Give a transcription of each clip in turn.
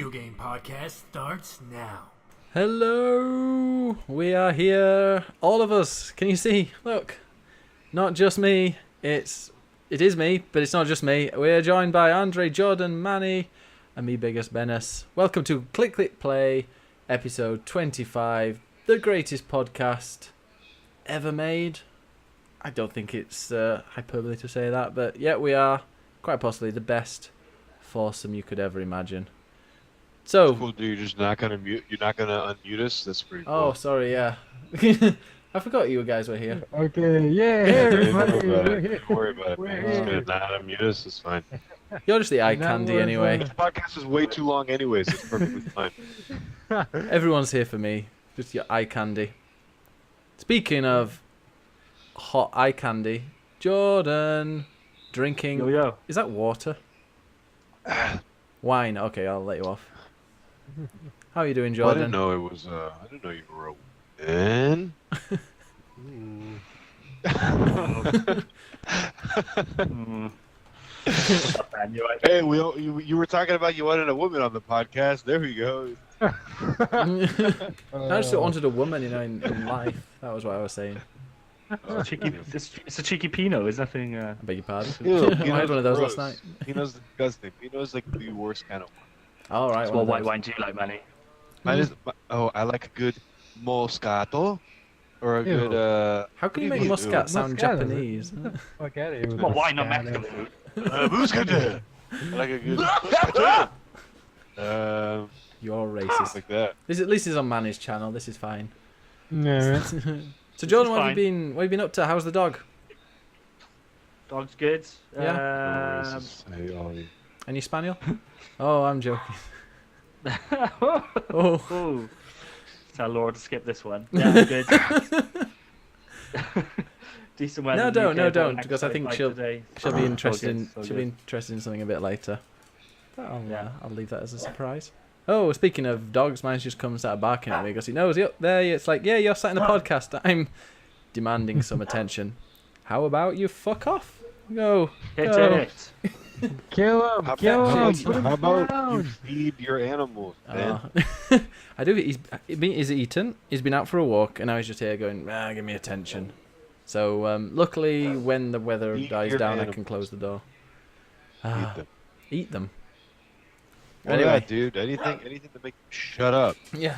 video game podcast starts now. Hello, we are here, all of us. Can you see? Look, not just me. It is me, but it's not just me. We're joined by Andre, Jordan, Manny, and me, Biggest Bennis. Welcome to Click Click Play, episode 25, the greatest podcast ever made. I don't think it's hyperbole to say that, but yeah, we are quite possibly the best foursome you could ever imagine. So, cool, dude. You're just not gonna mute. You're not gonna unmute us. That's pretty cool. Oh, sorry, yeah. I forgot you guys were here. Okay, yeah, Don't everybody. worry about it. Man. Just gonna not unmute us. It's fine. You're just the eye And that candy was, anyway. This podcast is way too long, anyways. It's perfectly fine. Everyone's here for me. Just your eye candy. Speaking of hot eye candy, Jordan drinking. Yo. Is that water? Wine. Okay, I'll let you off. How are you doing, Well, I Jordan? didn't know it was. I didn't know you were a man. Hey, you were talking about you wanted a woman on the podcast. There we go. I just wanted a woman, in life. That was what I was saying. It's a cheeky Pinot. There's nothing. I beg your pardon. Ew, I had one of those last night. Pinot's disgusting. Pinot's like the worst kind of one. All right. What white wine do you like, Manny? Mine is. Oh, I like a good Moscato, or a Ew. good. How can you what make do muscat sound Muscat, is it? Japanese? Fuck out of here. What wine, not Mexican food? Moscato. I like a good Moscato. You're racist. Like that. This at least is on Manny's channel. This is fine. No. So Jordan, It's what have you been up to? How's the dog? Dog's good. Any spaniel? Oh, I'm joking. Oh. Oh, Tell Laura to skip this one. Yeah, good. Decent weather. No, in the don't, UK, no, but don't, next because I day, think like she'll today. be interested in So she'll be good. interested in something a bit later. But Yeah. I'll leave that as a surprise. Oh, speaking of dogs, mine just comes out barking at me because he knows. Yep, there. It's like, yeah, you're sat in the podcast. I'm demanding some attention. How about you fuck off? Go. Hit go. it. Kill him! How Kill about, him! Put him how about you down! feed your animals, man? I do. He's eaten. He's been out for a walk, and now he's just here going, give me attention. So luckily, when the weather Eat dies your down, I animals. can close the door. Eat them. Eat them. Well, Anyway. yeah, dude. Anything to make them shut up. Yeah.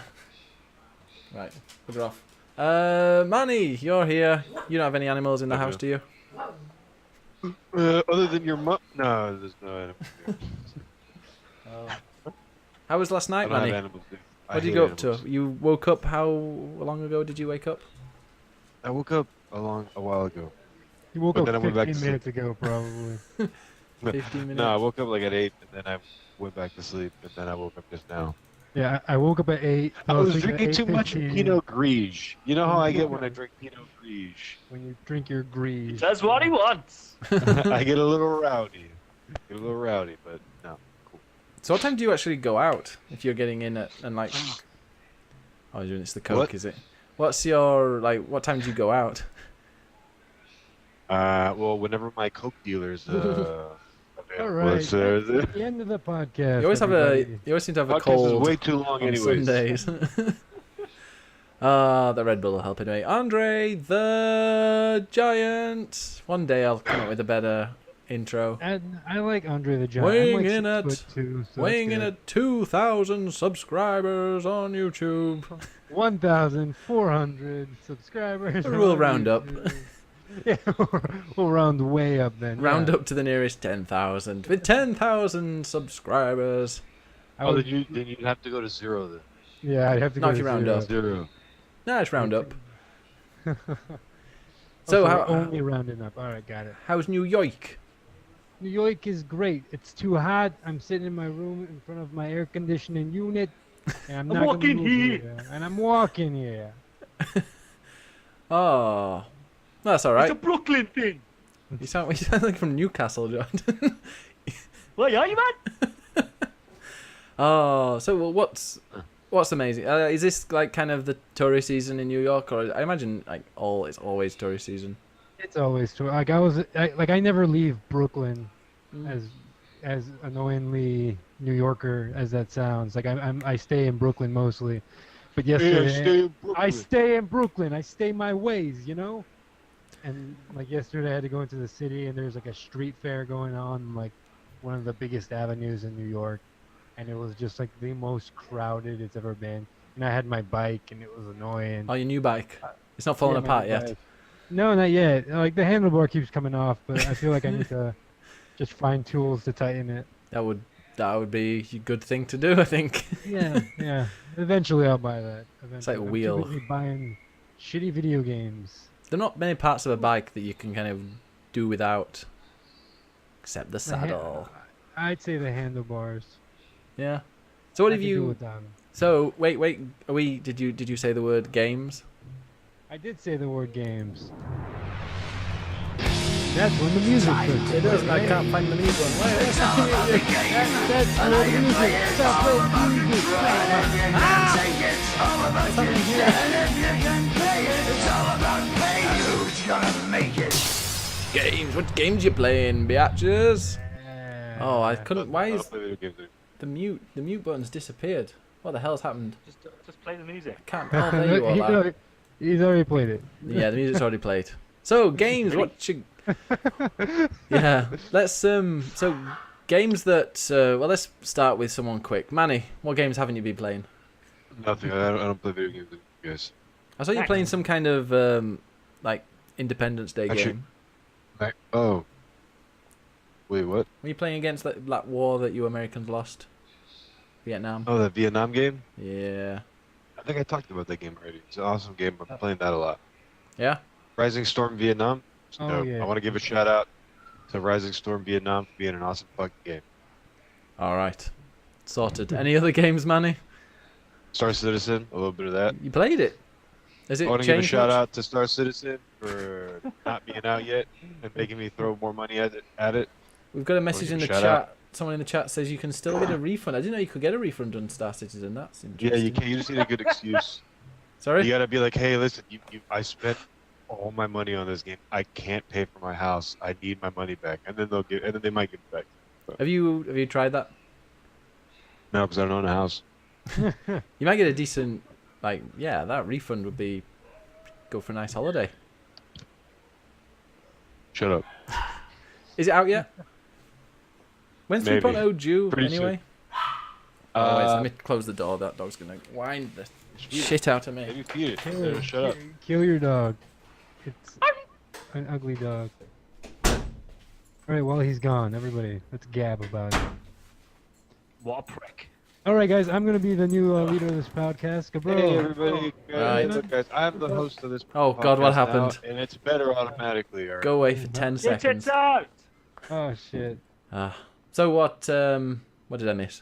Right. We're off. Manny, you're here. You don't have any animals in the I house, do. do you? Other than your mom? No, there's no animals. Here. How was last I night, don't have Manny? animals, dude. I What did you hate go up to? animals. You woke up. How long ago did you wake up? I woke up a while ago. He woke But up then I went back to 15 minutes ago, probably. 15 minutes. No, I woke up like at 8, and then I went back to sleep, and then I woke up just now. Yeah, I woke up at 8. I fell was asleep at drinking too much 8:15. Pinot Grigio. You know how I get when I drink Pinot Grigio? When you drink your grease. That's what he wants. I get a little rowdy. But no. Cool. So what time do you actually go out if you're getting in at and like? Oh, it's the coke, What? is it? What's your what time do you go out? Well, whenever my coke dealers All right. was, That's the end of the podcast. You always everybody. you always seem to have a podcast cold is way too long, on anyways. Sundays. The Red Bull will help anyway. Andre the Giant. One day I'll come up with a better intro. And I like Andre the Giant. Weighing I'm like in at 6'2", so Weighing in that's at 2,000 subscribers on YouTube. good. 1,400 subscribers. We'll on round up. YouTube. Yeah, we'll round way up then. Round yeah. up to the nearest 10,000 with 10,000 subscribers. I Oh, would- then you'd have to go to 0 then. yeah, I'd have to Not go if to you round 0. up. 0. Nah, it's round up. So So we're how- only rounding up. All right, got it. How's New York? New York is great. It's too hot. I'm sitting in my room in front of my air conditioning unit, and I'm not walking gonna move here. And I'm walking here. Oh, that's all It's right. a Brooklyn thing. You sound like from Newcastle, John. What are you, man? Oh, so what's amazing? Is this like kind of the tourist season in New York, or I imagine it's always tourist season? It's always true. Like I never leave Brooklyn Mm. as as annoyingly New Yorker as that sounds. Like I stay in Brooklyn mostly, but yesterday I stay in Brooklyn. I stay my ways, you know. And like yesterday, I had to go into the city, and there's like a street fair going on, like one of the biggest avenues in New York, and it was just like the most crowded it's ever been. And I had my bike, and it was annoying. Oh, your new bike. It's not falling Yeah, my apart new yet. bike. No, not yet. Like the handlebar keeps coming off, but I feel like I need to just find tools to tighten it. That would be a good thing to do, I think. Yeah, yeah. Eventually, I'll buy that. Eventually. like a I'm wheel. too busy buying shitty video games. There are not many parts of a bike that you can kind of do without, except the The ha- saddle. I'd say the handlebars. Yeah. So what I have can do you? with them. So wait. Are we? Did you say the word games? I did say the word games. That's when the music starts. It is. I can't find the music. That's where the music. Stop playing music. Games. What games you playing, biatches? Oh, I couldn't. Why I don't is play video games anymore. the mute button's disappeared? What the hell's happened? Just play the music. Can't. Oh, there you are. He's already played it. Yeah, the music's already played. So games. What you? Yeah. Let's So games that. Well, let's start with someone quick. Manny, what games haven't you been playing? Nothing. I don't play video games with you guys. I saw you playing some kind of like Independence Day Actually- game. Oh. Wait, what? Were you playing against that war that you Americans lost? Vietnam. Oh, that Vietnam game? Yeah. I think I talked about that game already. It's an awesome game. I'm playing that a lot. Yeah. Rising Storm Vietnam. Oh, yeah. I want to give a shout out to Rising Storm Vietnam for being an awesome fucking game. All right. Sorted. Any other games, Manny? Star Citizen, a little bit of that. You played it. Is it I want to give a changed shout much? out to Star Citizen for not being out yet and making me throw more money at it. We've got a message give in a the shout chat. out. Someone in the chat says you can still get a refund. I didn't know you could get a refund on Star Citizen. That's Yeah, interesting. you can. You just need a good excuse. Sorry? You gotta be like, hey, listen, I spent all my money on this game. I can't pay for my house. I need my money back, and then they might give it back. Have you tried that? No, because I don't own a house. You might get a decent, like, yeah, that refund would be go for a nice holiday. Shut up. Is it out yet? When's Maybe. 3.0 due Pretty anyway? Oh, wait, let me close the door. That dog's gonna whine the shit out of me. Maybe feed it. Kill, Yeah, shut up. kill your dog. It's an ugly dog. Alright, while he's gone, everybody, let's gab about it. What a prick. Alright, guys, I'm going to be the new leader of this podcast. Cabro. Hey everybody, Right. look, guys, I'm the host of this. Oh, God, what podcast now, happened? and it's better automatically. All right? Go away for 10 Get seconds. it out! Oh, shit. So what did I miss?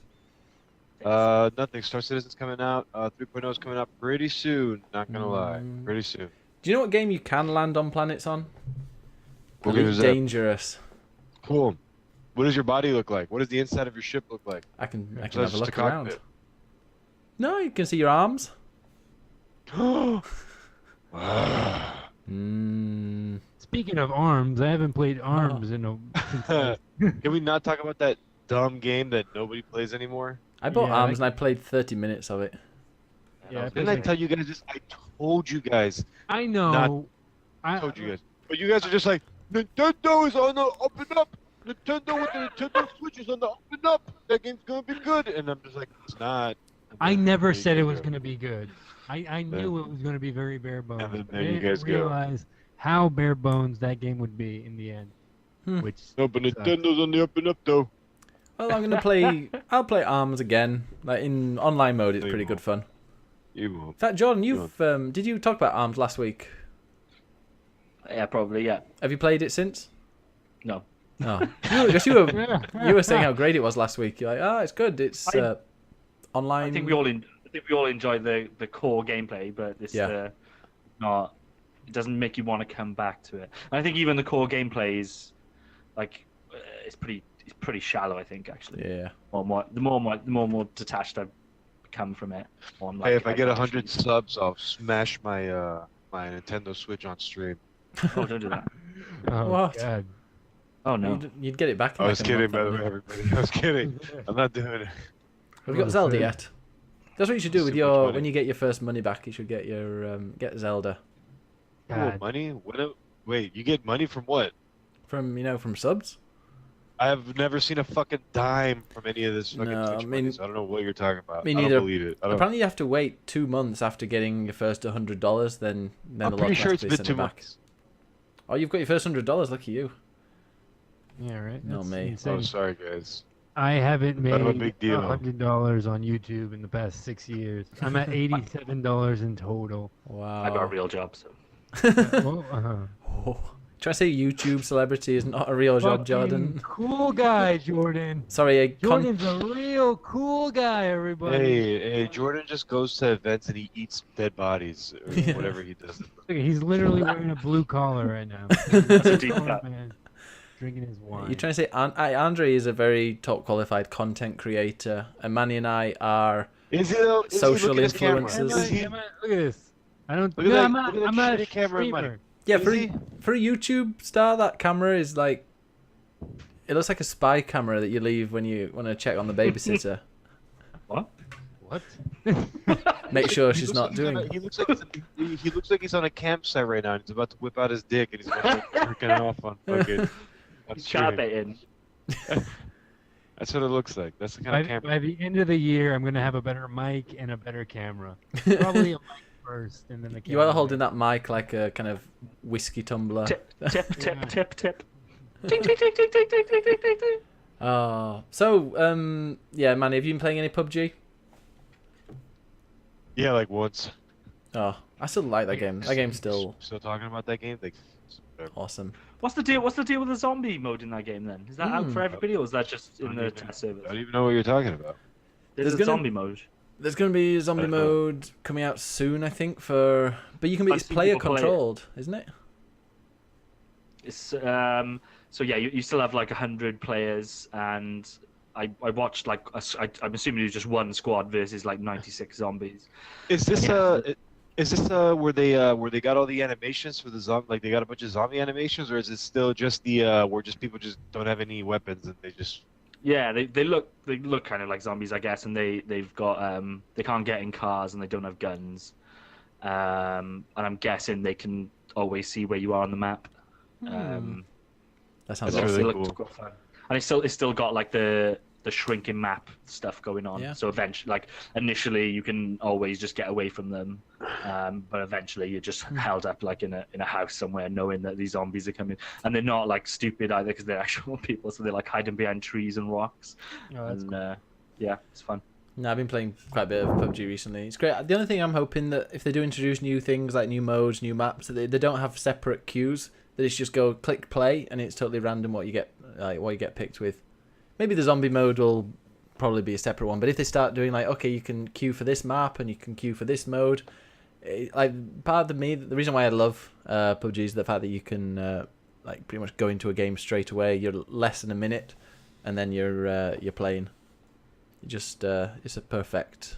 Nothing. Star Citizen's coming out. 3.0 is coming out pretty soon. Not gonna lie, pretty soon. Do you know what game you can land on planets on? What game is that? Dangerous. Cool. What does your body look like? What does the inside of your ship look like? I can So have that's a just look a around. cockpit. No, you can see your arms. Wow. Speaking of arms, I haven't played arms in a... Can we not talk about that dumb game that nobody plays anymore? I bought Yeah, arms like- and I played 30 minutes of it. Yeah, I Didn't I tell you guys this? I told you guys. I know. I told you guys. But you guys are just like, Nintendo is on the up and up. Nintendo with the Nintendo Switch is on the up and up. That game's gonna be good. And I'm just like, it's not. I never said it was go. going to be good. I knew it was going to be very bare bones. And then but there I you didn't guys go. realize how bare bones that game would be in the end. Hmm. Which No, but Nintendo's on the up and up though. Well, I'm gonna play. I'll play arms again. Like in online mode, it's No, you pretty good won't. fun. You In won't. fact, Jordan, you've did you talk about arms last week? Yeah, probably, yeah. Have you played it since? No. No, because you were saying how great it was last week. You're like, oh, it's good. It's online. I think we all enjoy the core gameplay, but this not. It doesn't make you want to come back to it. And I think even the core gameplay is like it's pretty shallow. I think actually. Yeah. The more detached I've become from it. Hey, if I get 100 subs, I'll smash my my Nintendo Switch on stream. Oh, don't do that. Oh, What? God. Oh no. You'd get it back in I like was a kidding, month, by the way, wouldn't everybody. I was kidding. I'm not doing it. Have you got Zelda yet? That's what you should do with Super your 20. when you get your first money back. You should get your get Zelda Oh, God. money? Wait, you get money from what? from subs. I have never seen a fucking dime from any of this fucking No, Twitch I money, mean- so I don't know what you're talking about. Me I neither. don't believe it. I don't. Apparently, you have to wait 2 months after getting your first $100. Then I'm the pretty lot sure it's automatically been send 2 it back. months. Oh, you've got your first $100. Lucky you. Yeah, right. No, That's me. insane. Oh, sorry, guys. I haven't Not a made big deal. $100 on YouTube in the past 6 years. I'm at $87 in total. Wow. I got a real job, so. Well, Oh. Try to say YouTube celebrity is not a real job, Fucking Jordan. cool guy, Jordan. Sorry, Jordan's a real cool guy, everybody. Hey, Jordan just goes to events and he eats dead bodies or Yeah. whatever he does. Look, he's literally wearing a blue collar right now. That's a deep Grown cut. man, drinking his wine. You're trying to say Andre is a very top qualified content creator, and Manny and I are Is he though? Is he Social looking at his camera? influencers. Am I- Is he- am I- look at this. I don't. Look at no, that- I'm not. look at that I'm not a shitty camera in streamer. money. yeah Is he? for a YouTube star. That camera is like it looks like a spy camera that you leave when you want to check on the babysitter. What? What? Make sure He she's looks not like he's on doing. a- he looks like he's on a campsite right now. And he's about to whip out his dick and he's about to start jerking off on fucking. On He's stream. chatbaiting. That's what it looks like. That's the kind By, of camera. by the end of the year, I'm gonna have a better mic and a better camera. Probably a mic first, and then the camera. You are holding that mic like a kind of whiskey tumbler. Tip, tip, tip, Yeah. tip, tip. Ting, ting, ting, ting, ting, ting, ting, ting, ting, ting. Oh, so yeah, Manny, have you been playing any PUBG? Yeah, like once. Oh, I still like that game. That game's still Still talking about that game? Like, awesome. What's the deal? What's the deal with the zombie mode in that game then? Is that out for everybody, or is that just in the test servers? I don't even know what you're talking about. There's a gonna- zombie mode. There's going to be zombie don't know. mode coming out soon, I think. But you can be I've it's seen player people play it. controlled, isn't it? It's so yeah, you still have like 100 players, and I watched like I'm assuming it was just one squad versus like 96 zombies. Is this Yeah. is this where they got all the animations for the zombie? Like they got a bunch of zombie animations, or is it still just the where just people just don't have any weapons and they just? Yeah, they look kind of like zombies, I guess, and they've got they can't get in cars and they don't have guns, and I'm guessing they can always see where you are on the map. That sounds That's awesome. really It looked cool. quite fun. And it's still got like the shrinking map stuff going on. Yeah. So eventually, like initially, you can always just get away from them, but eventually you're just held up like in a house somewhere, knowing that these zombies are coming, and they're not like stupid either because they're actual people, so they're like hiding behind trees and rocks. Oh, that's And yeah, it's fun. No, I've been playing quite a bit of PUBG recently. It's great. The only thing I'm hoping that if they do introduce new things like new modes, new maps, that they don't have separate queues. That it's just go click play and it's totally random what you get picked with. Maybe the zombie mode will probably be a separate one. But if they start doing like, okay, you can queue for this map and you can queue for this mode, like part of me, the reason why I love PUBG is the fact that you can like pretty much go into a game straight away. You're less than a minute, and then you're playing. You just it's perfect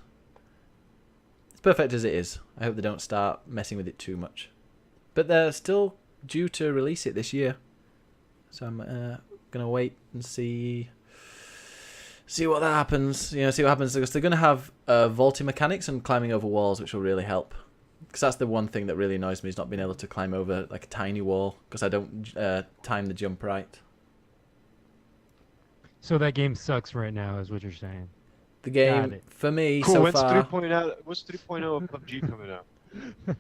as it is. I hope they don't start messing with it too much. But they're still due to release it this year, so I'm gonna wait and see what that happens. You know, see what happens because they're gonna have vaulting mechanics and climbing over walls, which will really help. Because that's the one thing that really annoys me is not being able to climb over like a tiny wall because I don't time the jump right. So that game sucks right now, is what you're saying. The Got game it. for me Cool. so When's far 3.0? What's 3.0 of PUBG coming out?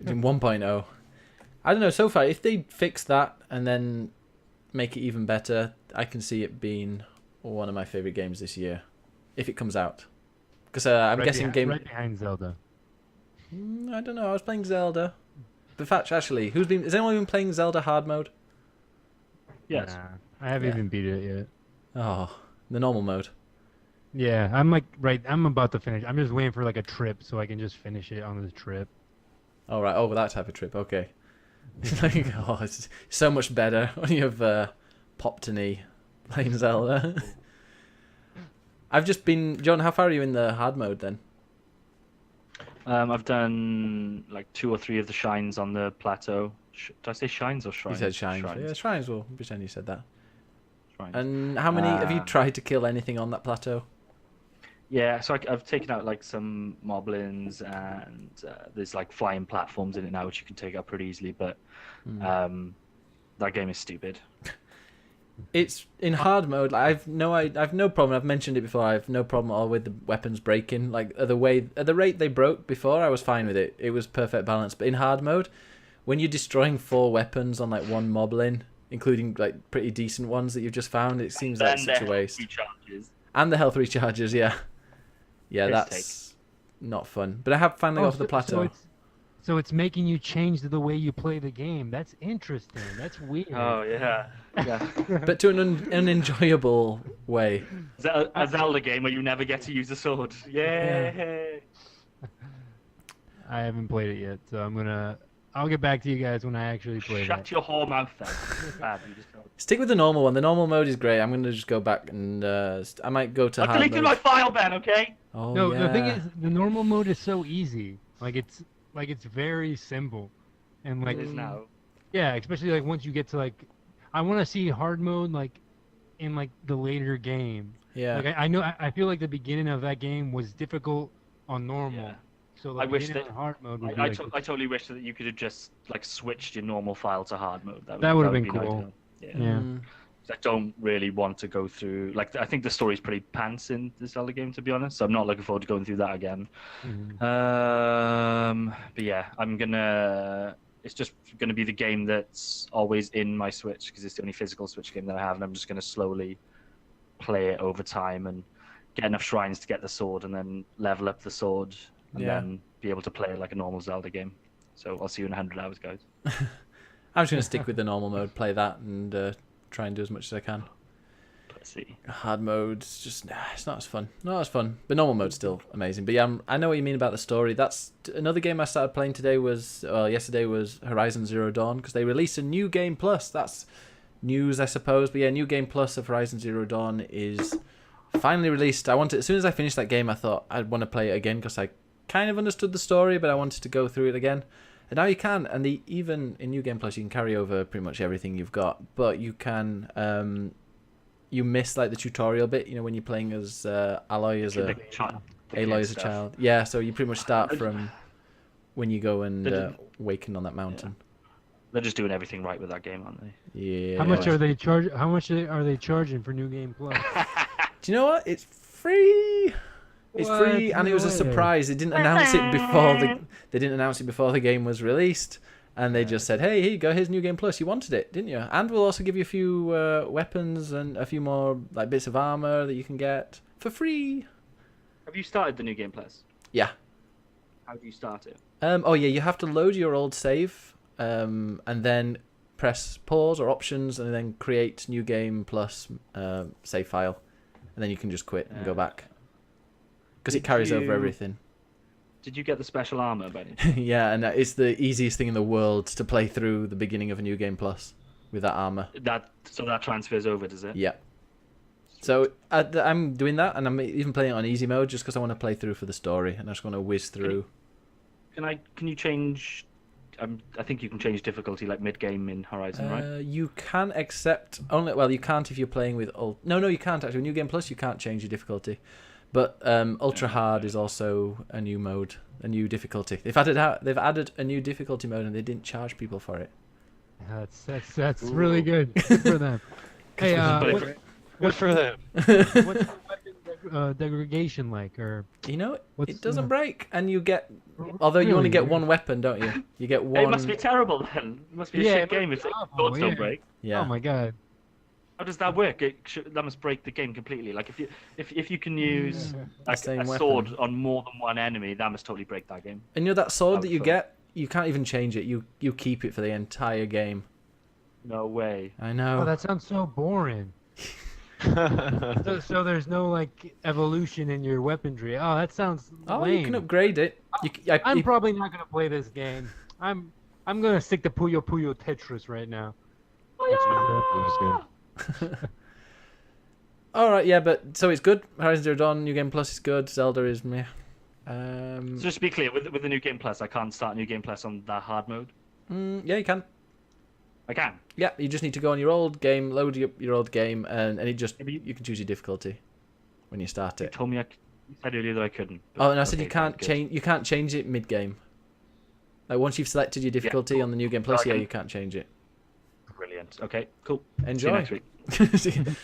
in 1.0. I don't know. So far, if they fix that and then make it even better, I can see it being one of my favorite games this year, if it comes out. Because I'm guessing right behind Zelda. I don't know. I was playing Zelda. The fact, actually, has anyone been playing Zelda hard mode? Yes. Nah, I haven't Yeah. even beat it yet. Oh, the normal mode. Yeah, I'm about to finish. I'm just waiting for like a trip so I can just finish it on the trip. Oh right. Oh, that type of trip. Okay. Like, oh, it's so much better when you have popped a knee playing Zelda. I've just been. John, how far are you in the hard mode then? I've done like 2 or 3 of the shines on the plateau. Did I say shines or You shrines? said shrines. Yeah, shrines. Will pretend you said that. shrines. And how many have you tried to kill anything on that plateau? Yeah, so I've taken out like some moblins, and there's like flying platforms in it now, which you can take out pretty easily. But that game is stupid. It's in hard mode. Like, I've no problem. I've mentioned it before. I have no problem at all with the weapons breaking. Like at the rate they broke before, I was fine with it. It was perfect balance. But in hard mode, when you're destroying 4 weapons on like one moblin, including like pretty decent ones that you've just found, it seems like such a waste. And the health recharges, yeah. Yeah, that's not fun. But I have finally got off the plateau. So it's making you change the way you play the game. That's interesting. That's weird. Oh yeah. But to an unenjoyable way. A Zelda game where you never get to use a sword. Yay! I haven't played it yet, so I'll get back to you guys when I actually play Shut your whore mouth then. Stick with the normal one. The normal mode is great. I'm gonna just go back and I might go to hard mode. I'm deleting my file, Ben. Okay. Oh, no, yeah. The thing is, the normal mode is so easy. Like it's very simple, and like It is now. Yeah, especially like once you get to like, I want to see hard mode like in like the later game. Yeah. Like I feel like the beginning of that game was difficult on normal. Yeah. So like, I wish that hard mode would be I totally wish that you could have just like switched your normal file to hard mode. That would have been cool. Ideal. Yeah. I don't really want to go through like I think the story's pretty pants in the Zelda game, to be honest. So I'm not looking forward to going through that again. But yeah, it's just gonna be the game that's always in my Switch because it's the only physical Switch game that I have, and I'm just gonna slowly play it over time and get enough shrines to get the sword, and then level up the sword, and then be able to play it like a normal Zelda game. So I'll see you in 100 hours, guys. I'm just gonna stick with the normal mode, play that, and try and do as much as I can. Let's see. Hard mode's just it's not as fun. Not as fun, but normal mode's still amazing. But yeah, I know what you mean about the story. That's another game I started playing today. Yesterday was Horizon Zero Dawn because they released a new game plus. That's news, I suppose. But yeah, new game plus of Horizon Zero Dawn is finally released. As soon as I finished that game, I thought I'd want to play it again because I kind of understood the story, but I wanted to go through it again. And now you can, and even in New Game Plus, you can carry over pretty much everything you've got. But you can, you miss like the tutorial bit. You know, when you're playing as Aloy as Aloy as a child. Yeah, so you pretty much start from when you go and awaken on that mountain. They're just doing everything right with that game, aren't they? Yeah. How much are they charging for New Game Plus? Do you know what? It's free. It's free, and it was a surprise. They didn't announce it before the game was released, and they just said, "Hey, here you go. Here's New Game Plus. You wanted it, didn't you? And we'll also give you a few weapons and a few more like bits of armor that you can get for free." Have you started the New Game Plus? Yeah. How do you start it? Oh yeah, you have to load your old save, and then press pause or options, and then create New Game Plus save file, and then you can just quit and go back. Because it carries over everything. Did you get the special armor, Benny? Yeah, and it's the easiest thing in the world to play through the beginning of a New Game Plus with that armor. So that transfers over, does it? Yeah. So I'm doing that, and I'm even playing it on easy mode just because I want to play through for the story, and I just want to whiz through. Can you change? I think you can change difficulty like mid game in Horizon, right? You can accept only. Well, you can't if you're playing with. No, you can't actually. New Game Plus, you can't change your difficulty. But ultra hard is also a new mode, a new difficulty. They've added a new difficulty mode, and they didn't charge people for it. That's really good. Good for them. Hey, good for them. What's the weapon degradation like, or you know, it doesn't break, and you get. Although you only get one weapon, don't you? You get one. It must be terrible then. It must be a shit game if the swords don't break. Yeah. Oh my god. How does that work? That must break the game completely. Like if you can use like a sword on more than one enemy, that must totally break that game. And you know that sword that you get, you can't even change it. You keep it for the entire game. No way. I know. Oh, that sounds so boring. so there's no like evolution in your weaponry. Oh, that sounds lame. You can upgrade it. I'm probably not gonna play this game. I'm gonna stick to Puyo Puyo Tetris right now. Alright, yeah, but so it's good. Horizon Zero Dawn, New Game Plus is good. Zelda is meh. So just to be clear, with the New Game Plus, I can't start New Game Plus on that hard mode? Yeah, you can. I can. Yeah, you just need to go on your old game, load your old game, and it just Maybe you can choose your difficulty when you start You it. told me you said earlier that I couldn't. Oh, and I said okay, you can't good. change. You can't change it mid-game. Like once you've selected your difficulty cool. on the new game plus, yeah, you can't change it. Brilliant. Okay, cool. Enjoy. See you next week.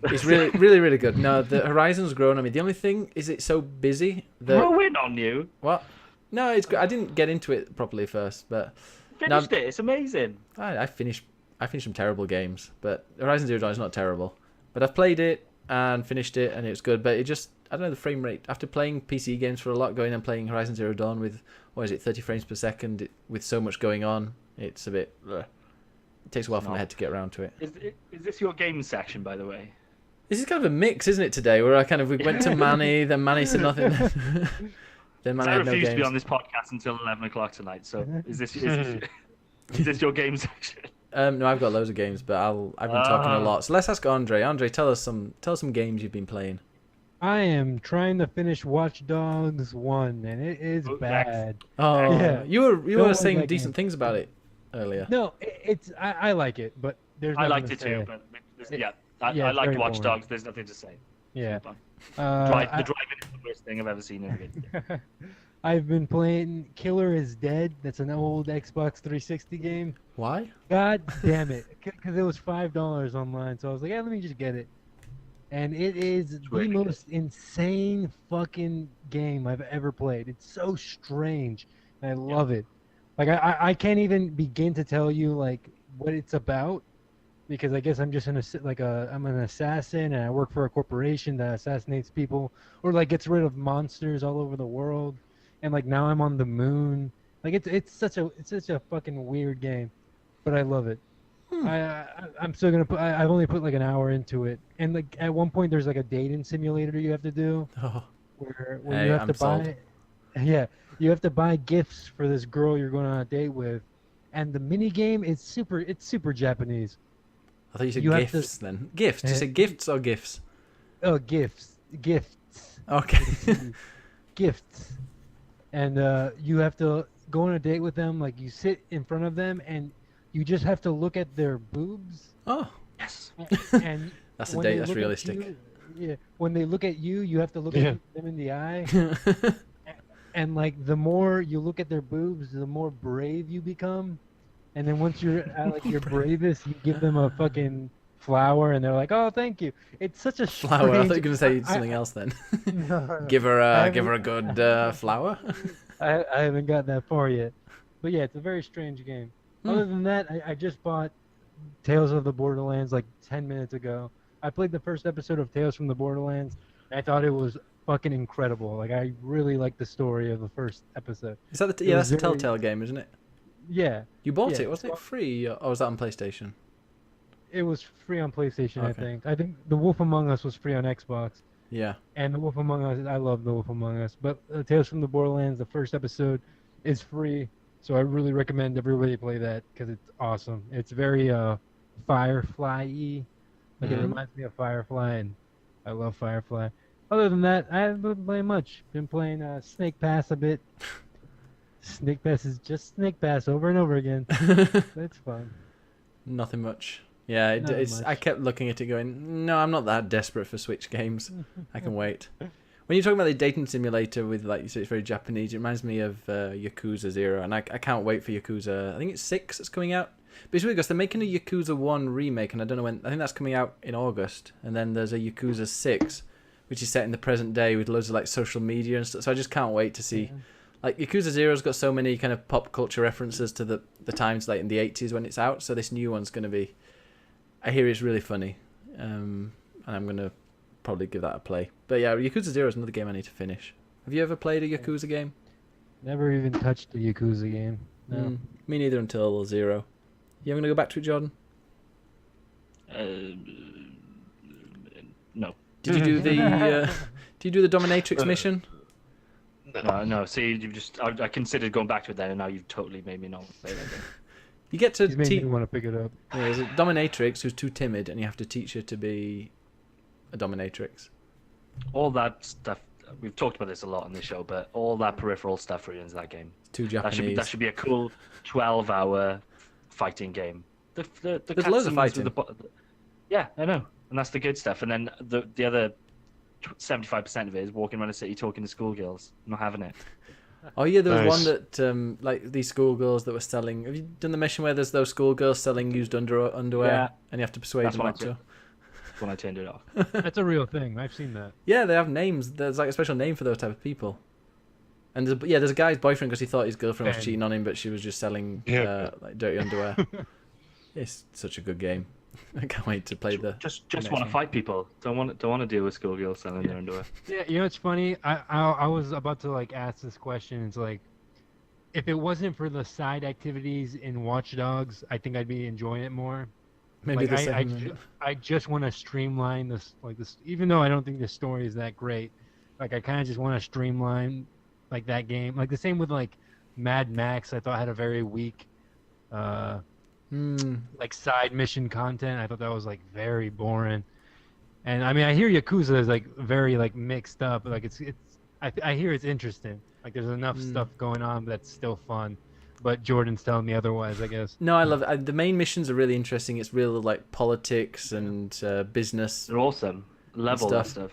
It's really, really, really good. No, the horizon's grown on me. The only thing is it's so busy that Growing on you. what? No, it's. I didn't get into it properly first, but Finished it. It's amazing. I finished some terrible games, but Horizon Zero Dawn is not terrible. But I've played it and finished it, and it was good. But it just, I don't know, the frame rate after playing PC games for a lot, going and playing Horizon Zero Dawn with 30 frames per second with so much going on, it's a bit. It takes a while for my head to get around to it. Is this your game section, by the way? This is kind of a mix, isn't it? Today, where we went to Manny, then Manny said nothing. Then Manny I had no refuse to be games. on this podcast until 11 o'clock tonight. So is this your game section? No, I've got loads of games, but I've been talking a lot. So let's ask Andre. Andre, tell us some games you've been playing. I am trying to finish Watch Dogs 1, and it is bad. Oh, Yeah. you were Don't like saying that decent game. things about it earlier. No, I like it, but there's I nothing liked to it say. too, but I yeah, it's like very Watch boring. Dogs. There's nothing to say. Yeah. The I- driving is the worst thing I've ever seen in a video. I've been playing Killer is Dead. That's an old Xbox 360 game. Why? God damn it. Because it was $5 online. So I was like, yeah, let me just get it. And it is the really good. most insane fucking game I've ever played. It's so strange. And I love it. Like, I can't even begin to tell you, like, what it's about. Because I guess I'm just I'm an assassin and I work for a corporation that assassinates people or like gets rid of monsters all over the world. And like now I'm on the moon. Like it's such a fucking weird game, but I love it. I'm still gonna I've only put like an hour into it, and like at one point there's like a dating simulator you have to do, Oh, where Hey, you have I'm to sold. buy, yeah, you have to buy gifts for this girl you're going on a date with, and the mini game is super Japanese. I thought you said You have to- gifts then. Gifts. You said gifts or gifts? Oh, gifts. Okay. Gifts. And you have to go on a date with them. Like you sit in front of them, and you just have to look at their boobs. Oh, Yes. And that's a when date. they That's look at realistic. you- yeah. When they look at you, you have to look Yeah. at them in the eye. And like the more you look at their boobs, the more brave you become. And then once you're at like your bravest, you give them a fucking flower, and they're like, "Oh, thank you." It's such a Flower. I thought you were strange- going to say I- something else then. No, give her I a good flower. I haven't got that far yet. But yeah, it's a very strange game. Other than that, I just bought Tales of the Borderlands like 10 minutes ago. I played the first episode of Tales from the Borderlands, and I thought it was fucking incredible. Like, I really liked the story of the first episode. Is that the It that's was the very- Telltale game, isn't it? Yeah, You bought Yeah, it, wasn't it well- free, or was that on PlayStation? it was free on PlayStation, I Okay. think. I think The Wolf Among Us was free on Xbox. Yeah. And The Wolf Among Us, I love The Wolf Among Us. But Tales from the Borderlands, the first episode, is free. So I really recommend everybody play that because it's awesome. It's very Firefly-y. Like it Mhm. reminds me of Firefly, and I love Firefly. Other than that, I haven't been playing much. Been playing Snake Pass a bit. Snake Pass is just Snake Pass over and over again. It's fun. Nothing much. Yeah, Not it's. I much. kept looking at it, going, "No, I'm not that desperate for Switch games. I can wait." When you're talking about the dating simulator with, like you said, it's very Japanese. It reminds me of Yakuza 0, and I can't wait for Yakuza. I think it's 6 that's coming out. But it's weird because they're making a Yakuza 1 remake, and I don't know when. I think that's coming out in August, and then there's a Yakuza 6, which is set in the present day with loads of like social media and stuff. So I just can't wait to see. Like Yakuza 0's got so many kind of pop culture references to the times like in the 80s when it's out. So this new one's going to be. I hear it's really funny, and I'm going to probably give that a play. But yeah, Yakuza 0 is another game I need to finish. Have you ever played a Yakuza game? Never even touched a Yakuza game. No. Me neither until 0. You ever going to go back to it, Jordan? No. Did you do the did you do the dominatrix mission? No. See, you've just I considered going back to it then, and now you've totally made me not play that game. You get to He's made me want to pick it up. there's a dominatrix who's too timid, and you have to teach her to be a dominatrix. All that stuff. We've talked about this a lot on this show, but all that peripheral stuff ruins that game. It's too That Japanese. should be a cool 12-hour fighting game. There's loads of cutscenes fighting. with yeah, I know, and that's the good stuff. And then the other 75% of it is walking around the city talking to schoolgirls. I'm not having it. Oh yeah, there was Nice. one that like these schoolgirls that were selling. Have you done the mission where there's those schoolgirls selling used underwear, Yeah. and you have to persuade That's them when I not to? That's when I turned it off. That's a real thing. I've seen that. Yeah, they have names. There's like a special name for those type of people. And there's a guy's boyfriend because he thought his girlfriend was Ben. cheating on him, but she was just selling like dirty underwear. It's such a good game. I can't wait to play the. Just next want to one. fight people. Don't want to deal with schoolgirls selling their underwear. Yeah, you know what's funny? I was about to like ask this question. It's like, if it wasn't for the side activities in Watch Dogs, I think I'd be enjoying it more. Maybe Like, the I second. I just want to streamline this, like this. Even though I don't think the story is that great, like I kind of just want to streamline, like that game. Like the same with like Mad Max. I thought had a very weak, like side mission content. I thought that was like very boring. And I mean, I hear Yakuza is like very like mixed up. Like it's I hear it's interesting. Like there's enough stuff going on that's still fun. But Jordan's telling me otherwise, I guess. No, I love it. The main missions are really interesting. It's real like politics and business. They're awesome. Level Stuff. and stuff.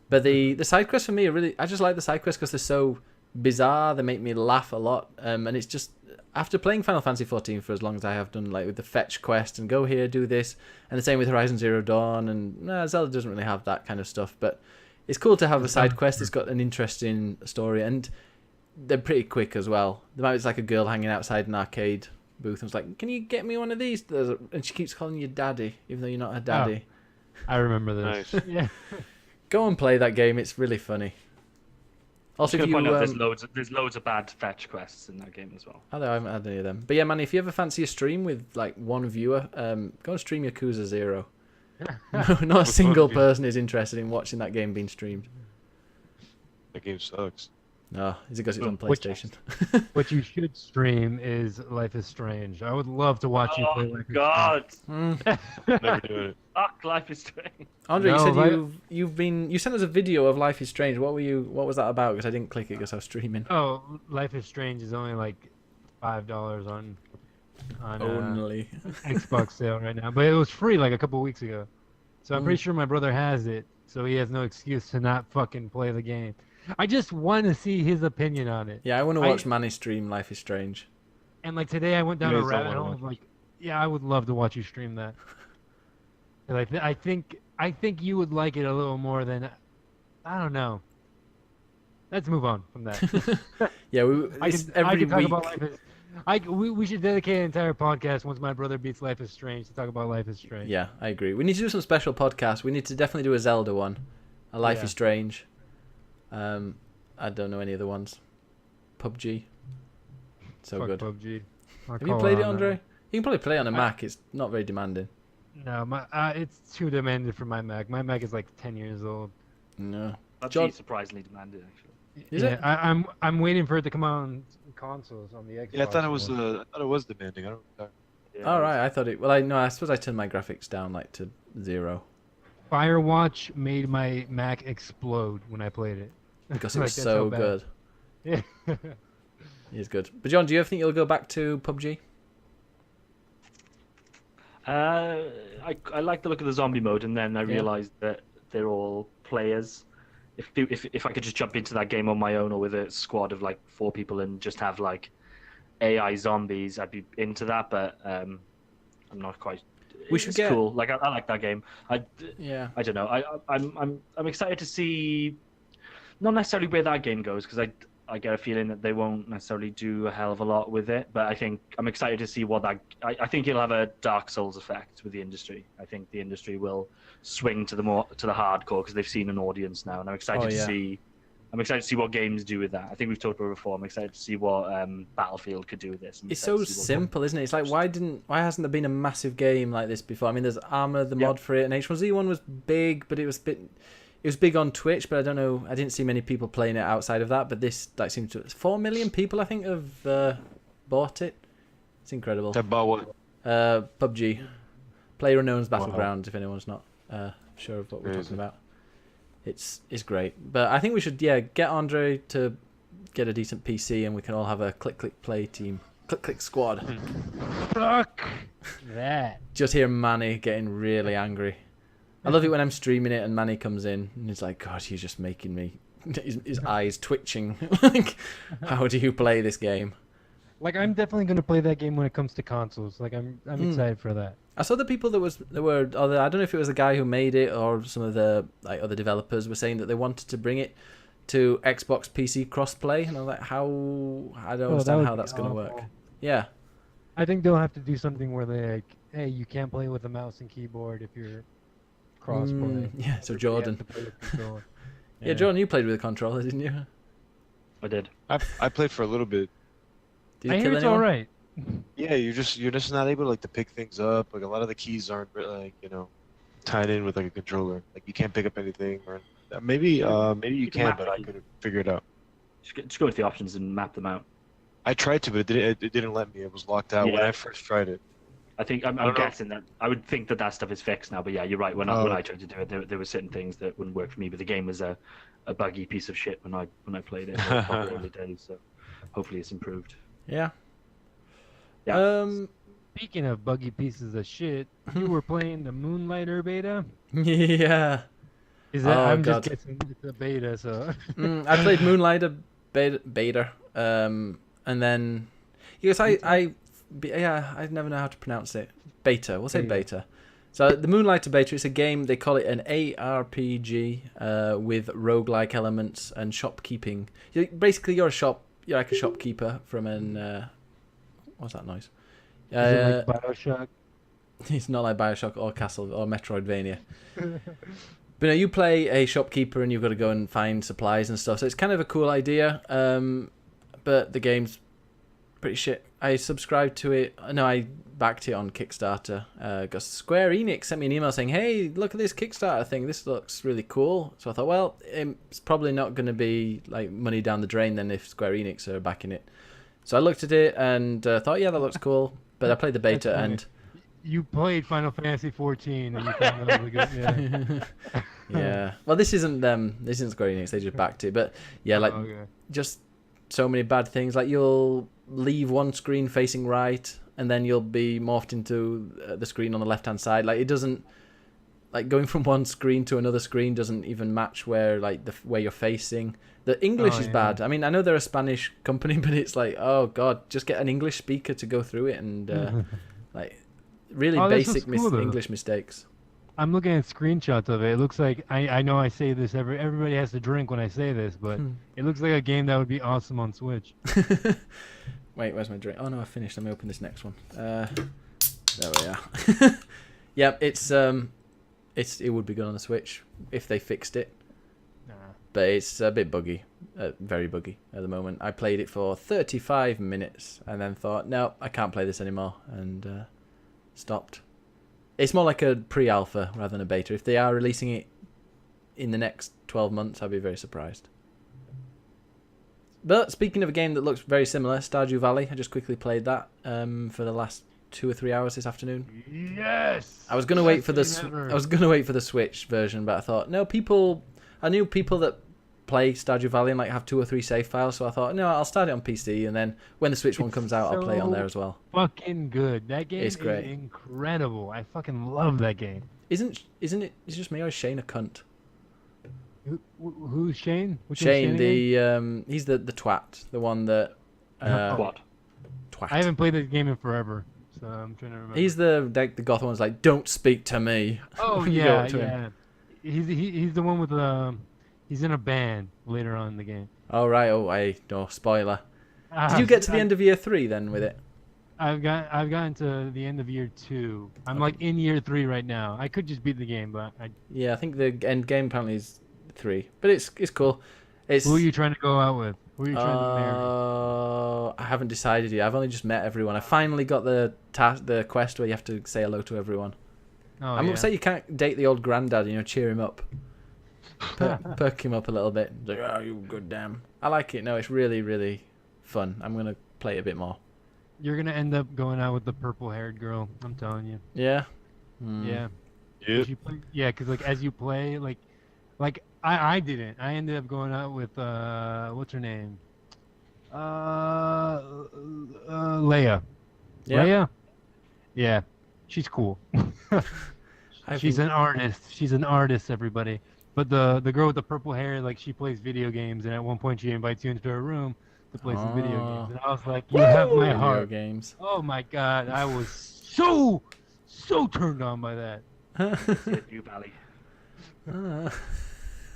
But the side quests for me are really. I just like the side quests because they're so bizarre. They make me laugh a lot. And it's just after playing Final Fantasy 14 for as long as I have done, like with the fetch quest and go here, do this, and the same with Horizon Zero Dawn. And Zelda doesn't really have that kind of stuff. But it's cool to have a side quest that's got an interesting story, and they're pretty quick as well. It's like a girl hanging outside an arcade booth and it's like, "Can you get me one of these?" And she keeps calling you daddy, even though you're not her daddy. I remember this. Nice. Yeah. Go and play that game. It's really funny. Also, I'm if going you to point out there's loads of bad fetch quests in that game as well. I haven't had any of them. But yeah, man, if you ever fancy a stream with like one viewer, go and stream Yakuza 0. No, not a single person is interested in watching that game being streamed. That game sucks. No, is it because it's on Which- PlayStation? What you should stream is Life is Strange. I would love to watch you play Oh Life is God! Never doing it. Fuck, life is strange. Andre, you No, said you sent us a video of Life is Strange. What was that about? Because I didn't click it because I was streaming. Oh, Life is Strange is only like $5 on Only. Xbox sale right now, but it was free like a couple weeks ago. So I'm pretty sure my brother has it, so he has no excuse to not fucking play the game. I just want to see his opinion on it. Yeah, I want to watch Manny stream Life is Strange. And like today, I went down a Please don't rabbit wanna hole. watch Of, like, yeah, I would love to watch you stream that. And I think you would like it a little more than, I don't know. Let's move on from that. Yeah, I it's can every talk week. about Life is. We should dedicate an entire podcast once my brother beats Life is Strange to talk about Life is Strange. Yeah, I agree. We need to do some special podcasts. We need to definitely do a Zelda one, a Life Yeah. is Strange. I don't know any other ones. PUBG. So Fuck good. PUBG. Have you played it, Andre? You can probably play it on a Mac. It's not very demanding. No, it's too demanding for my Mac. My Mac is like 10 years old. No. That's John- surprisingly demanding, actually. Is yeah, it? I'm waiting for it to come out on consoles on the Xbox. Yeah, I thought it was. One. I thought it was demanding. I don't. Yeah, All right. I thought it. Well, I suppose I turned my graphics down like to 0 Firewatch made my Mac explode when I played it. because it Like, was that's so how bad. good. Yeah. It's good. But John, do you ever think you'll go back to PUBG? I like the look of the zombie mode, and then I realized that they're all players. If I could just jump into that game on my own or with a squad of like 4 people and just have like AI zombies, I'd be into that. But I'm not quite. We should it's get- cool. Like I like that game. Yeah. I don't know. I'm excited to see, not necessarily where that game goes, because I get a feeling that they won't necessarily do a hell of a lot with it. But I think I'm excited to see what that. I think it'll have a Dark Souls effect with the industry. I think the industry will swing to the hardcore because they've seen an audience now, and I'm excited to see. I'm excited to see what games do with that. I think we've talked about it before. I'm excited to see what Battlefield could do with this. It's so simple, isn't it? It's like why hasn't there been a massive game like this before? I mean, there's Armor, the mod for it, and H1Z1 was big, but it was big on Twitch, but I don't know. I didn't see many people playing it outside of that. But this like seems to 4 million people I think have bought it. It's incredible. About what? PUBG, PlayerUnknown's Battlegrounds. If anyone's not sure of what we're talking about, it's great. But I think we should get Andre to get a decent PC, and we can all have a click play team. Click click squad. Fuck that. Just hear Manny getting really angry. I love it when I'm streaming it and Manny comes in and he's like, God, you're just making me... His eyes twitching. Like, how do you play this game? Like, I'm definitely going to play that game when it comes to consoles. Like, I'm excited for that. I saw the people that were other, I don't know if it was the guy who made it or some of the like other developers were saying that they wanted to bring it to Xbox PC crossplay, and I was like, how? I don't understand how that's going to work. Yeah. I think they'll have to do something where they like, hey, you can't play with a mouse and keyboard if you're crossplay. Yeah, so Jordan. Yeah, Jordan, you played with a controller, didn't you? I did. I played for a little bit. Did I you hear kill it's anyone? all right. Yeah, you're just not able to pick things up. Like a lot of the keys aren't like tied in with like a controller. Like you can't pick up anything, or maybe you can, but I couldn't figure it out. Just go into the options and map them out. I tried to, but it didn't let me. It was locked out when I first tried it. I think I'm guessing that I would think that stuff is fixed now. But yeah, you're right. When I tried to do it, there were certain things that wouldn't work for me. But the game was a buggy piece of shit when I played it in the early days. So hopefully it's improved. Yeah. Yeah. Speaking of buggy pieces of shit, you were playing the Moonlighter beta? Yeah. Is that? I'm God. just guessing it's a beta, so. I played Moonlighter beta, and then because I never know how to pronounce it. Beta. We'll say beta. So the Moonlighter beta, it's a game, they call it an ARPG with roguelike elements and shopkeeping. Basically, you're like a shopkeeper from an what's that noise? Is it like Bioshock? It's not like Bioshock or Castle or Metroidvania. But no, you play a shopkeeper and you've got to go and find supplies and stuff. So it's kind of a cool idea. But the game's pretty shit. I subscribed to it. No, I backed it on Kickstarter. Because Square Enix sent me an email saying, "Hey, look at this Kickstarter thing. This looks really cool." So I thought, well, it's probably not going to be like money down the drain then if Square Enix are backing it. So I looked at it and thought, yeah, that looks cool. But I played the beta and... You played Final Fantasy 14 and you thought that was good. Yeah. Yeah. Well, this isn't Square Enix. They just backed it. But yeah, like just so many bad things. Like you'll leave one screen facing right, and then you'll be morphed into the screen on the left-hand side. Like it doesn't, like going from one screen to another screen doesn't even match where where you're facing. The English is bad. I mean, I know they're a Spanish company, but it's like, oh god, just get an English speaker to go through it and like. Really basic English mistakes. I'm looking at screenshots of it. It looks like I know I say this everybody has to drink when I say this, but it looks like a game that would be awesome on Switch. Wait, where's my drink? Oh no, I finished. Let me open this next one. There we are. Yeah, it would be good on the Switch if they fixed it. Nah. But it's a bit buggy, very buggy at the moment. I played it for 35 minutes and then thought, no, I can't play this anymore, and stopped. It's more like a pre-alpha rather than a beta. If they are releasing it in the next 12 months, I'd be very surprised. But speaking of a game that looks very similar, Stardew Valley, I just quickly played that for the last 2 or 3 hours this afternoon. Yes. I was gonna wait for the Switch version, but I thought I knew people that play Stardew Valley and like have 2 or 3 save files, so I thought, no, I'll start it on PC, and then when the Switch one comes out, I'll play it on there as well. Fucking good. That game is great. Incredible. I fucking love that game. Isn't it? It's just me or is Shane a cunt? Who's Shane? Shane, he's the twat, the one that Twat. I haven't played this game in forever, so I'm trying to remember. He's the goth one's like, don't speak to me. Oh yeah. He's the one with the. He's in a band later on in the game. Oh right. Oh, no spoiler. Did you get to the end of year 3 then with it? I've gotten to the end of year 2. I'm like in year 3 right now. I could just beat the game, but yeah, I think the end game apparently is 3, but it's cool. Who are you trying to go out with? Who are you trying to marry? I haven't decided yet. I've only just met everyone. I finally got the quest where you have to say hello to everyone. I'm upset you can't date the old granddad. Cheer him up. Perk him up a little bit. Like, oh, you good damn. I like it. No, it's really, really fun. I'm going to play it a bit more. You're going to end up going out with the purple-haired girl. I'm telling you. Yeah? Yeah. Yep. Yeah, because like, as you play, like I didn't. I ended up going out with, what's her name? Leia. Yeah. Leia? Yeah, she's cool. I She's think- an artist. She's an artist, everybody. But the girl with the purple hair, like she plays video games, and at one point she invites you into her room to play some video Oh. games, and I was like, "You have my Video heart." games. Oh my god, I was so turned on by that. New Valley.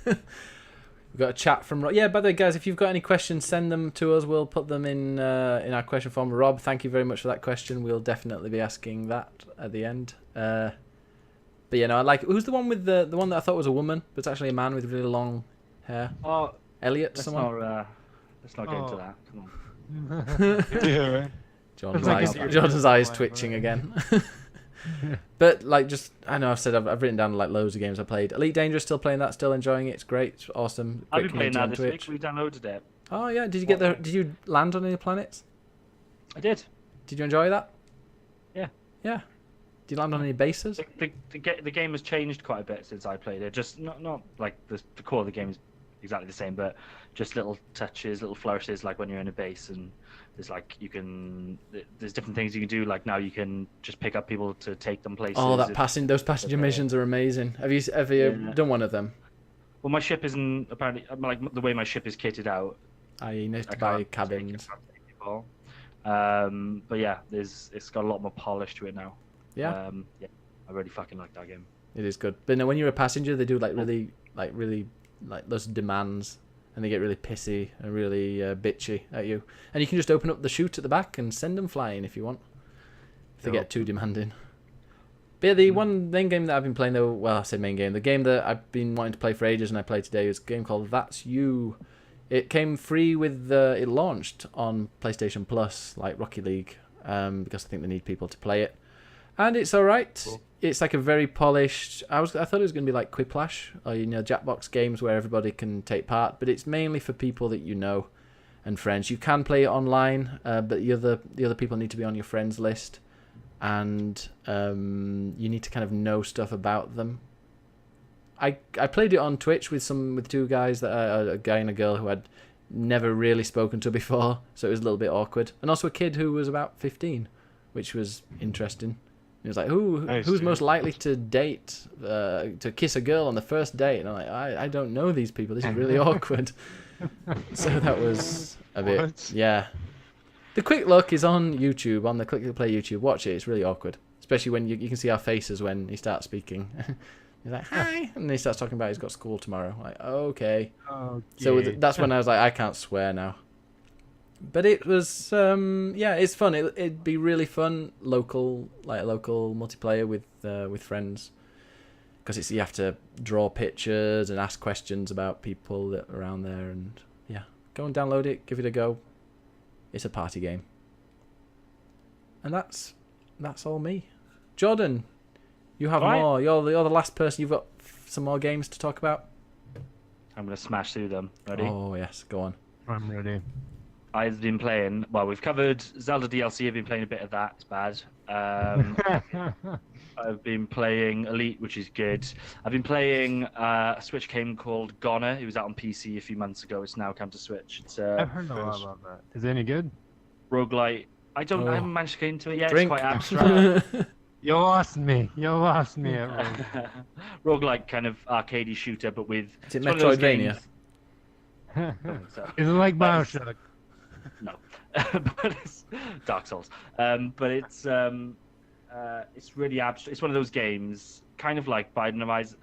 We've got a chat from Rob. Yeah, by the way, guys, if you've got any questions, send them to us. We'll put them in our question form. Rob, thank you very much for that question. We'll definitely be asking that at the end. But yeah, no, I like. Who's the one with the one that I thought was a woman, but it's actually a man with really long hair? Oh, Elliot, let's someone. not get into Oh. that. Come on. Yeah, right. Jordan's It's like eyes. a- Jordan's eyes Why, twitching right? again. But like, just I know I've said I've written down like loads of games I played. Elite Dangerous, still playing that, still enjoying it. It's great, it's awesome. I've Great been playing community that on this Twitch. week. We downloaded it. Oh yeah, did you get the? Did you land on any planets? I did. Did you enjoy that? Yeah. Yeah. Did you land on any bases? The game has changed quite a bit since I played it. Just not like the core of the game is exactly the same, but just little touches, little flourishes, like when you're in a base and there's different things you can do. Like now you can just pick up people to take them places. Oh, those passenger missions are amazing. Have you ever done one of them? Well, my ship isn't apparently like the way my ship is kitted out. You need to I buy can't cabins. take people. But yeah, it's got a lot more polish to it now. Yeah, Yeah, I really fucking like that game. it is good. But no, when you're a passenger, they do really those demands, and they get really pissy and really bitchy at you. And you can just open up the chute at the back and send them flying if you want. If they get too demanding. But yeah, the one main game that I've been playing though, well, I said main game. The game that I've been wanting to play for ages and I played today is a game called That's You. It came free with it launched on PlayStation Plus, like Rocket League, because I think they need people to play it. And it's alright. Cool. It's like a very polished. I thought it was going to be like Quiplash or Jackbox games where everybody can take part, but it's mainly for people that you know and friends. You can play it online, but the other people need to be on your friends list, and you need to kind of know stuff about them. I played it on Twitch with two guys a guy and a girl who I'd never really spoken to before, so it was a little bit awkward, and also a kid who was about 15, which was interesting. It was like, who's most likely to date, to kiss a girl on the first date? And I'm like, I don't know these people. This is really awkward. So that was a bit, What? yeah. The quick look is on YouTube, on the Click to Play YouTube. Watch it. It's really awkward, especially when you can see our faces when he starts speaking. He's like, hi, and then he starts talking about he's got school tomorrow. Like, okay. So that's when I was like, I can't swear now. But it was, yeah, it's fun. It'd be really fun, local multiplayer with friends, because you have to draw pictures and ask questions about people that are around there, and yeah, go and download it, give it a go. It's a party game, and that's all me. Jordan, you have Right. more. You're the last person. You've got some more games to talk about. I'm gonna smash through them. Ready? Oh yes, go on. I'm ready. I've been playing. Well, we've covered Zelda DLC. I've been playing a bit of that. It's bad. I've been playing Elite, which is good. I've been playing a Switch game called Goner. It was out on PC a few months ago. It's now come to Switch. It's I've heard a lot about that. Is it any good? roguelite. I Oh. haven't managed to get into it yet. Drink. It's quite abstract. You lost me. You lost me at Rogue. Roguelike kind of arcadey shooter, but with Is it it's one of those Metroidvania? games- I don't think so. Is it like But it's- Bioshock? No, but it's Dark Souls. But it's really abstract. It's one of those games, kind of like Binding of Isaac,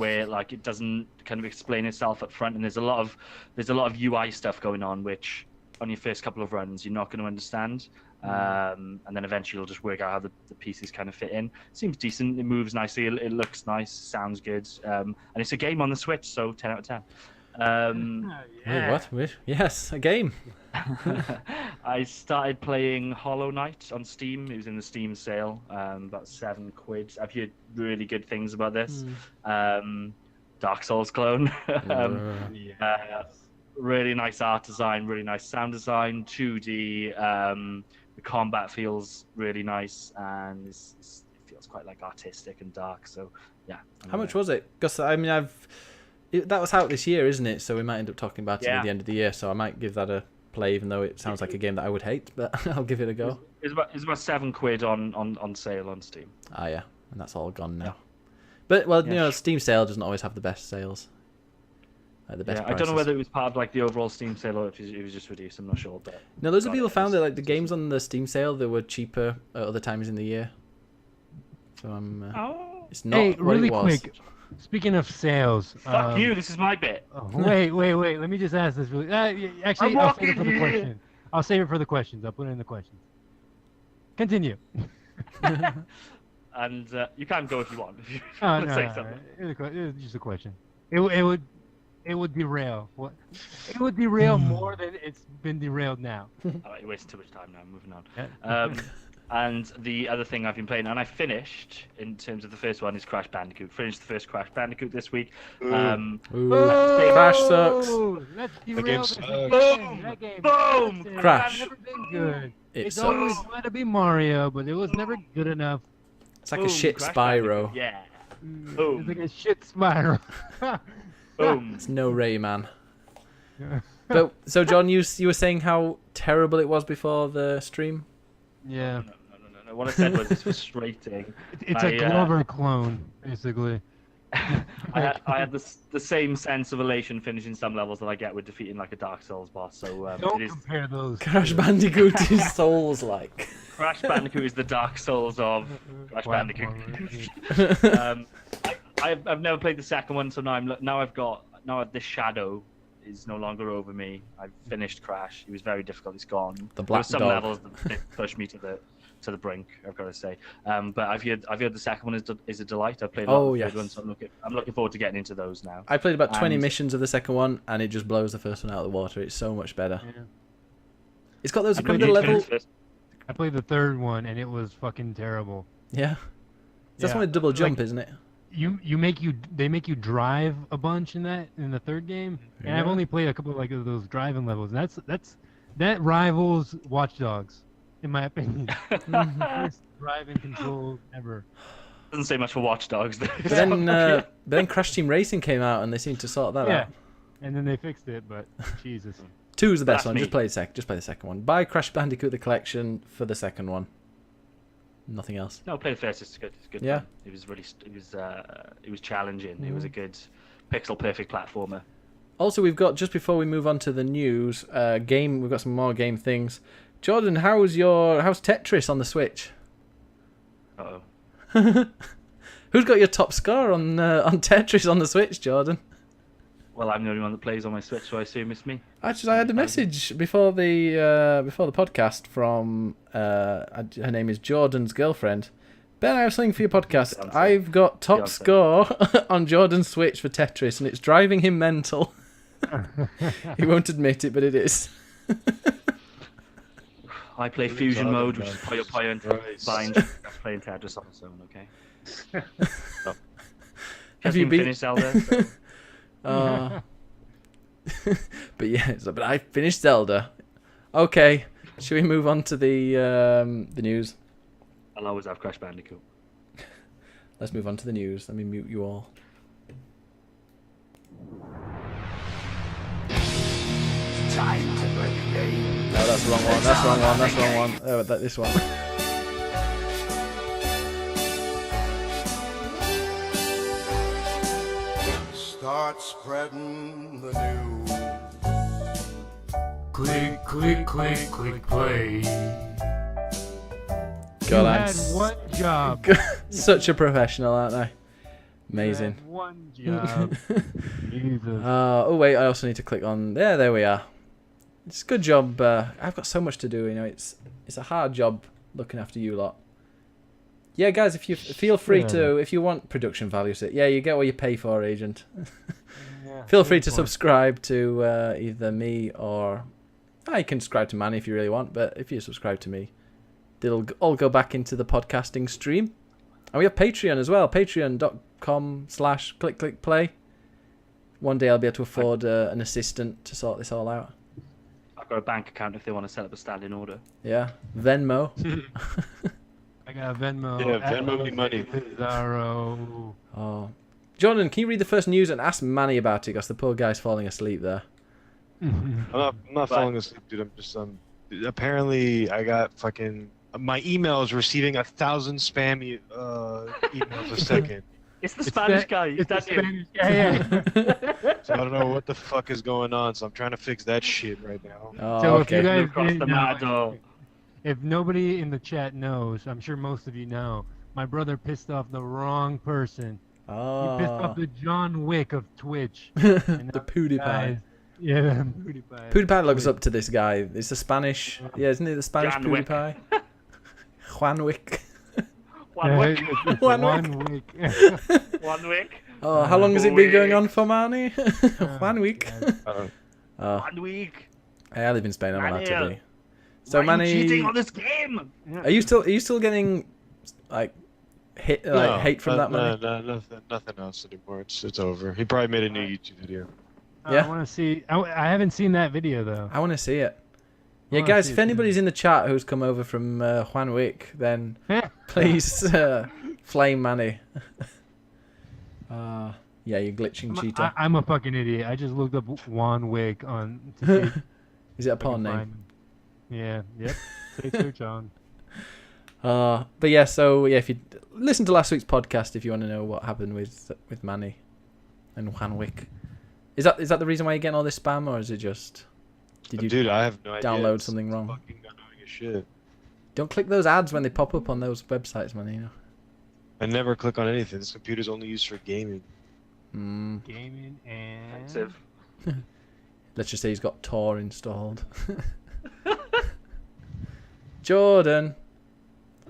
where like it doesn't kind of explain itself up front, and there's a lot of UI stuff going on, which on your first couple of runs you're not going to understand, and then eventually you'll just work out how the pieces kind of fit in. Seems decent. It moves nicely. It looks nice. Sounds good. And it's a game on the Switch, so 10 out of 10. Wait, what? Wait, yes, a game. I started playing Hollow Knight on Steam. It was in the Steam sale, about £7. I've heard really good things about this. Dark Souls clone. Really nice art design, really nice sound design, 2D. The combat feels really nice, and it feels quite like artistic and dark. So yeah. How much was it? Because I mean, that was out this year, isn't it? So we might end up talking about it at Yeah. the end of the year. So I might give that a play, even though it sounds like a game that I would hate, but I'll give it a go. It's about £7 on sale on Steam. Ah, yeah, and that's all gone now. Yeah. But well, you know, Steam sale doesn't always have the best sales. The best I don't know whether it was part of like the overall Steam sale or if it was just reduced. I'm not sure. But no, loads of people found that like the games on the Steam sale they were cheaper at other times in the year. So it's not hey, what really it was. quick. Speaking of sales, fuck you. This is my bit. Wait. Let me just ask this really. Actually, I'll save it for the question. I'll save it for the questions. I'll put it in the questions. Continue. And you can go if you want. If you Oh, want no, to say no, something. it was just a question. It would derail. What? It would derail more than it's been derailed now. All right, you're wasting too much time now. Moving on. And the other thing I've been playing, and I finished in terms of the first one, is Crash Bandicoot. Finished the first Crash Bandicoot this week. Crash sucks. Let's derail this again. Boom! That game Boom! sucks. Crash. It's never been good. It It's sucks. always wanted to be Mario, but it was never good enough. It's like a shit Crash Spyro. Bandicoot, yeah. It's like a shit spiral. Boom. It's no Rayman. But so John, you were saying how terrible it was before the stream. Yeah. No. What I said was it's frustrating. It's a Glover clone, basically. I had the same sense of elation finishing some levels that I get with defeating like a Dark Souls boss. So Don't it is compare those. Crash Bandicoot is Souls-like. Crash Bandicoot is the Dark Souls of Crash Bandicoot. I've never played the second one, so now this shadow is no longer over me. I've finished Crash. It was very difficult. It's gone. The There black were some dog. levels that pushed me to the brink. I've got to say. But I've heard the second one is a delight. I played a lot of the third one, so I'm looking forward to getting into those now. I played about 20 missions of the second one, and it just blows the first one out of the water. It's so much better. Yeah. It's got those. I played The level. I played the third one, and it was fucking terrible. Yeah. That's Yeah. one with double jump, Like, isn't it? They make you drive a bunch in the third game, and I've Yeah. only played a couple of like those driving levels. And that rivals Watch Dogs, in my opinion. Worst driving control ever. Doesn't say much for Watch Dogs. But then Crash Team Racing came out, and they seemed to sort that Yeah, out. and then they fixed it, but Jesus. 2 is the best That's one. me. Just play the second one. Buy Crash Bandicoot the collection for the second one. Nothing else. No, play the first. It's good. It's good. Yeah. Fun. It was challenging. It was a good pixel perfect platformer. Also, we've got, just before we move on to the news, we've got some more game things. Jordan, how's Tetris on the Switch? Uh-oh. Who's got your top score on Tetris on the Switch, Jordan? Well, I'm the only one that plays on my Switch, so I assume it's me. Actually, I had a message before the podcast from her name is Jordan's girlfriend. Ben, I have something for your podcast. Fiance. I've got top Fiance. score on Jordan's Switch for Tetris, and it's driving him mental. He won't admit it, but it is. I play Fusion mode, which is Puyo Puyo and Bind. I'm playing Tetris on its own, okay? Have you been finished Zelda? So... but yeah, but I finished Zelda. Okay, should we move on to the news? I'll always have Crash Bandicoot. Let's move on to the news. Let me mute you all. Time to play the game. No, that's the wrong one. That's the wrong one. That's the wrong one. Oh, this one. Start spreading the news. Click, click, click, click, play. God, You I'm had one job. such a professional, aren't I? You Amazing. had one job. Jesus. Oh wait, I also need to click on there we are. It's a good job. I've got so much to do, you know. It's a hard job looking after you lot. Yeah, guys, if you feel free to, if you want production values, you get what you pay for, agent. Yeah, Feel free good to point. subscribe to either me or you can subscribe to Manny if you really want. But if you subscribe to me, they'll all go back into the podcasting stream. And we have Patreon as well. Patreon.com/clickclickplay. One day I'll be able to afford an assistant to sort this all out. I've got a bank account if they want to set up a standing order. Yeah, Venmo. I got Venmo. Yeah, Venmo me money. Bizarro. Oh, Jordan, can you read the first news and ask Manny about it? Because the poor guy's falling asleep there. I'm not falling asleep, dude. I'm just apparently I got fucking my email is receiving 1,000 spam emails a second. It's the Spanish guy. It's the Spanish guy. Yeah. So I don't know what the fuck is going on. So I'm trying to fix that shit right now. Oh, So if okay. you guys Across didn't the know, Mado. if nobody in the chat knows, I'm sure most of you know, my brother pissed off the wrong person. He pissed off the John Wick of Twitch. The PewDiePie. Yeah, PewDiePie. PewDiePie looks up to this guy. It's the Spanish. Yeah, isn't it the Spanish Jan Wick. PewDiePie? Juan Wick. One week. It's One one week. 1 week. Oh, how long has it been going on for, Manny? 1 week. Oh, 1 week. I live in Spain. I'm allowed to Manny, be. So, why are you cheating Manny, on this game? are you still getting like hate from that, Manny? No, nothing else anymore. It's over. He probably made a new YouTube video. Yeah. I want to see. I haven't seen that video though. I want to see it. Yeah, wanna guys, see if it anybody's in the chat who's come over from Juan Wick, then please flame Manny. Yeah, you're glitching, cheater. I'm a fucking idiot. I just looked up Juan Wick on. To see Is it a if I can porn name? find him. Yeah. Yep. Say search on. But yeah, so yeah, if you listen to last week's podcast, if you want to know what happened with Manny and Juan Wick, is that the reason why you're getting all this spam, or is it just did you Dude, I have no idea. download It's something wrong? Fucking annoying as shit. Don't click those ads when they pop up on those websites, man. You know. I never click on anything. This computer's only used for gaming. Gaming and. Expensive. Let's just say he's got Tor installed. Jordan,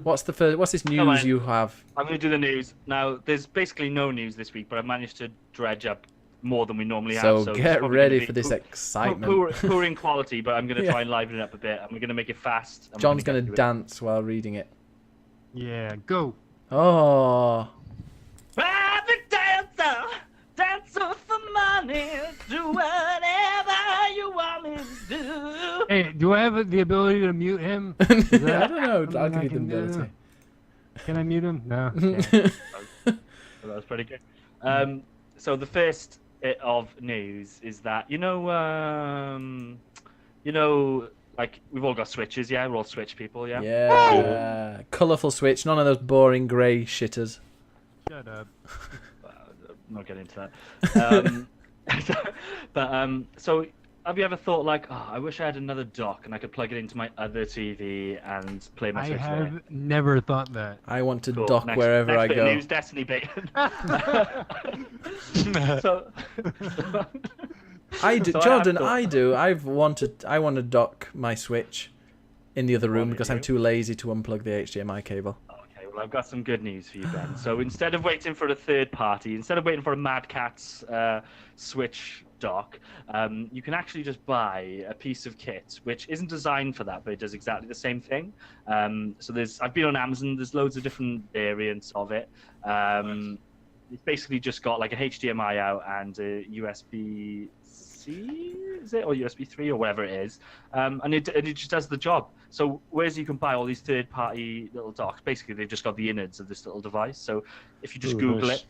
what's this Come news on. you have? I'm going to do the news. Now, there's basically no news this week, but I've managed to dredge up more than we normally have. So it's get probably ready gonna be for this poor- excitement. Poor in quality, but I'm going to Yeah. try and liven it up a bit. I'm going to make it fast. and we're John's gonna gonna get to it. dance while reading it. Yeah. Go. Oh, Private dancer, dancer for money, do whatever you want me to do. Hey, do I have the ability to mute him? I Is that don't know. something I'll I give you the can do? ability. Can I mute him? No. Okay. Well, that was pretty good. So the first bit of news is that like we've all got switches, yeah. We're all Switch people, yeah. Yeah, colourful Switch. None of those boring grey shitters. Shut up. I'm not getting into that. So have you ever thought like, oh, I wish I had another dock and I could plug it into my other TV and play my I Switch have there? never thought that. I want to Cool. dock Next- wherever next I bit of go. News, Destiny bacon. so, I do, So I have Jordan. thought- I want to dock my Switch in the other room One because in I'm you. too lazy to unplug the HDMI cable. Okay, well, I've got some good news for you, Ben. So instead of waiting for a third party, instead of waiting for a Mad Catz Switch dock, you can actually just buy a piece of kit which isn't designed for that, but it does exactly the same thing. So I've been on Amazon. There's loads of different variants of it. It's basically just got like a HDMI out and a USB-C, is it, or USB 3 or whatever it is, and it just does the job. So whereas you can buy all these third-party little docks, basically they've just got the innards of this little device. So if you just Ooh, Google nice.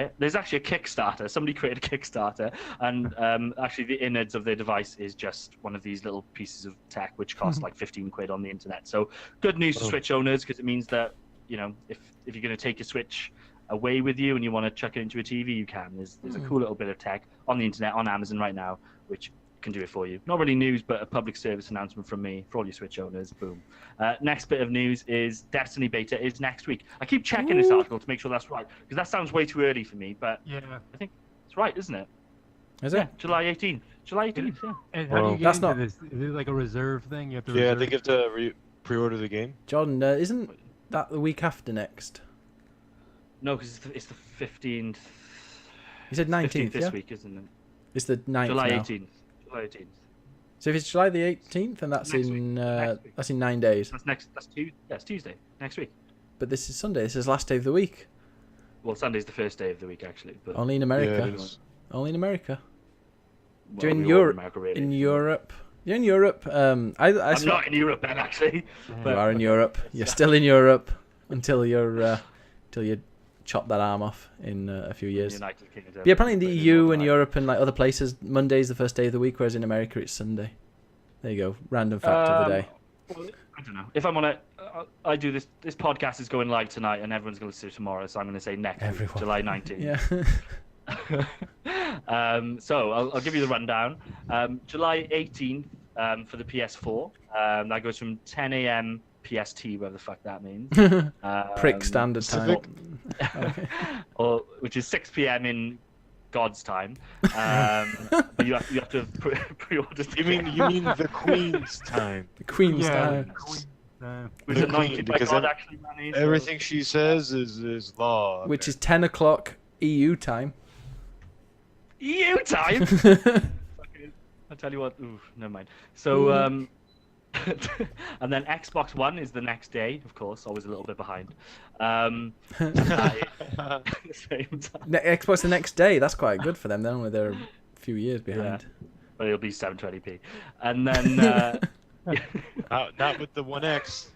it, there's actually a Kickstarter. Somebody created a Kickstarter, and actually the innards of their device is just one of these little pieces of tech which cost like 15 quid on the internet. So good news to Oh. Switch owners, because it means that if you're going to take your Switch away with you and you want to chuck it into a TV, you can. There's a cool little bit of tech on the internet on Amazon right now which can do it for you. Not really news, but a public service announcement from me for all you Switch owners. Boom. Next bit of news is Destiny beta is next week. I keep checking this article to make sure that's right, because that sounds way too early for me, but Yeah. I think it's right, isn't it? Is Yeah, it? July 18th. July 18th, yeah. And how do Well, you get that's into not- this? Is it like a reserve thing? You have to Yeah, I reserve? think you have to pre-order the game. Jordan, isn't that the week after next? No, because it's the 15th. You said 19th, 15th this yeah? week, isn't it? It's the 9th July now. 18th. July 18th. So if it's July the 18th, then that's Next in week. Next week. that's in 9 days. That's Tuesday. Next week. But this is Sunday. This is last day of the week. Well, Sunday's the first day of the week, actually. But Only in Yeah, America. it is. Only in America. well, in we were Europe- America, really. In Europe. You're in Europe. I'm not in Europe, Ben, actually. You are in Europe. You're still in Europe until you're chop that arm off in a few years. United Kingdom. But yeah, apparently in the But EU and like- Europe and like other places, Monday's the first day of the week, whereas in America it's Sunday. There you go. Random fact of the day. Well, I don't know. If I'm on it, I do this. This podcast is going live tonight, and everyone's going to listen to it tomorrow. So I'm going to say next week, Everyone. July 19th. Yeah. So I'll give you the rundown. July 18th for the PS4. That goes from 10 a.m. PST, whatever the fuck that means. Prick standard time. Okay. Or which is 6 p.m. in God's time. But you have to have pre-ordered. You mean the Queen's time? The Queen's Yeah. time. Which the is anointed Queen, by because God, actually, Manny. So... Everything she says is law. Which is 10 o'clock EU time. EU time. Fucking- I'll tell you what. Ooh, never mind. So, and then Xbox One is the next day, of course, always a little bit behind. At the same time. Xbox the next day. That's quite good for them. Then only they're a few years behind. But it'll be 720p. And then not with the One X.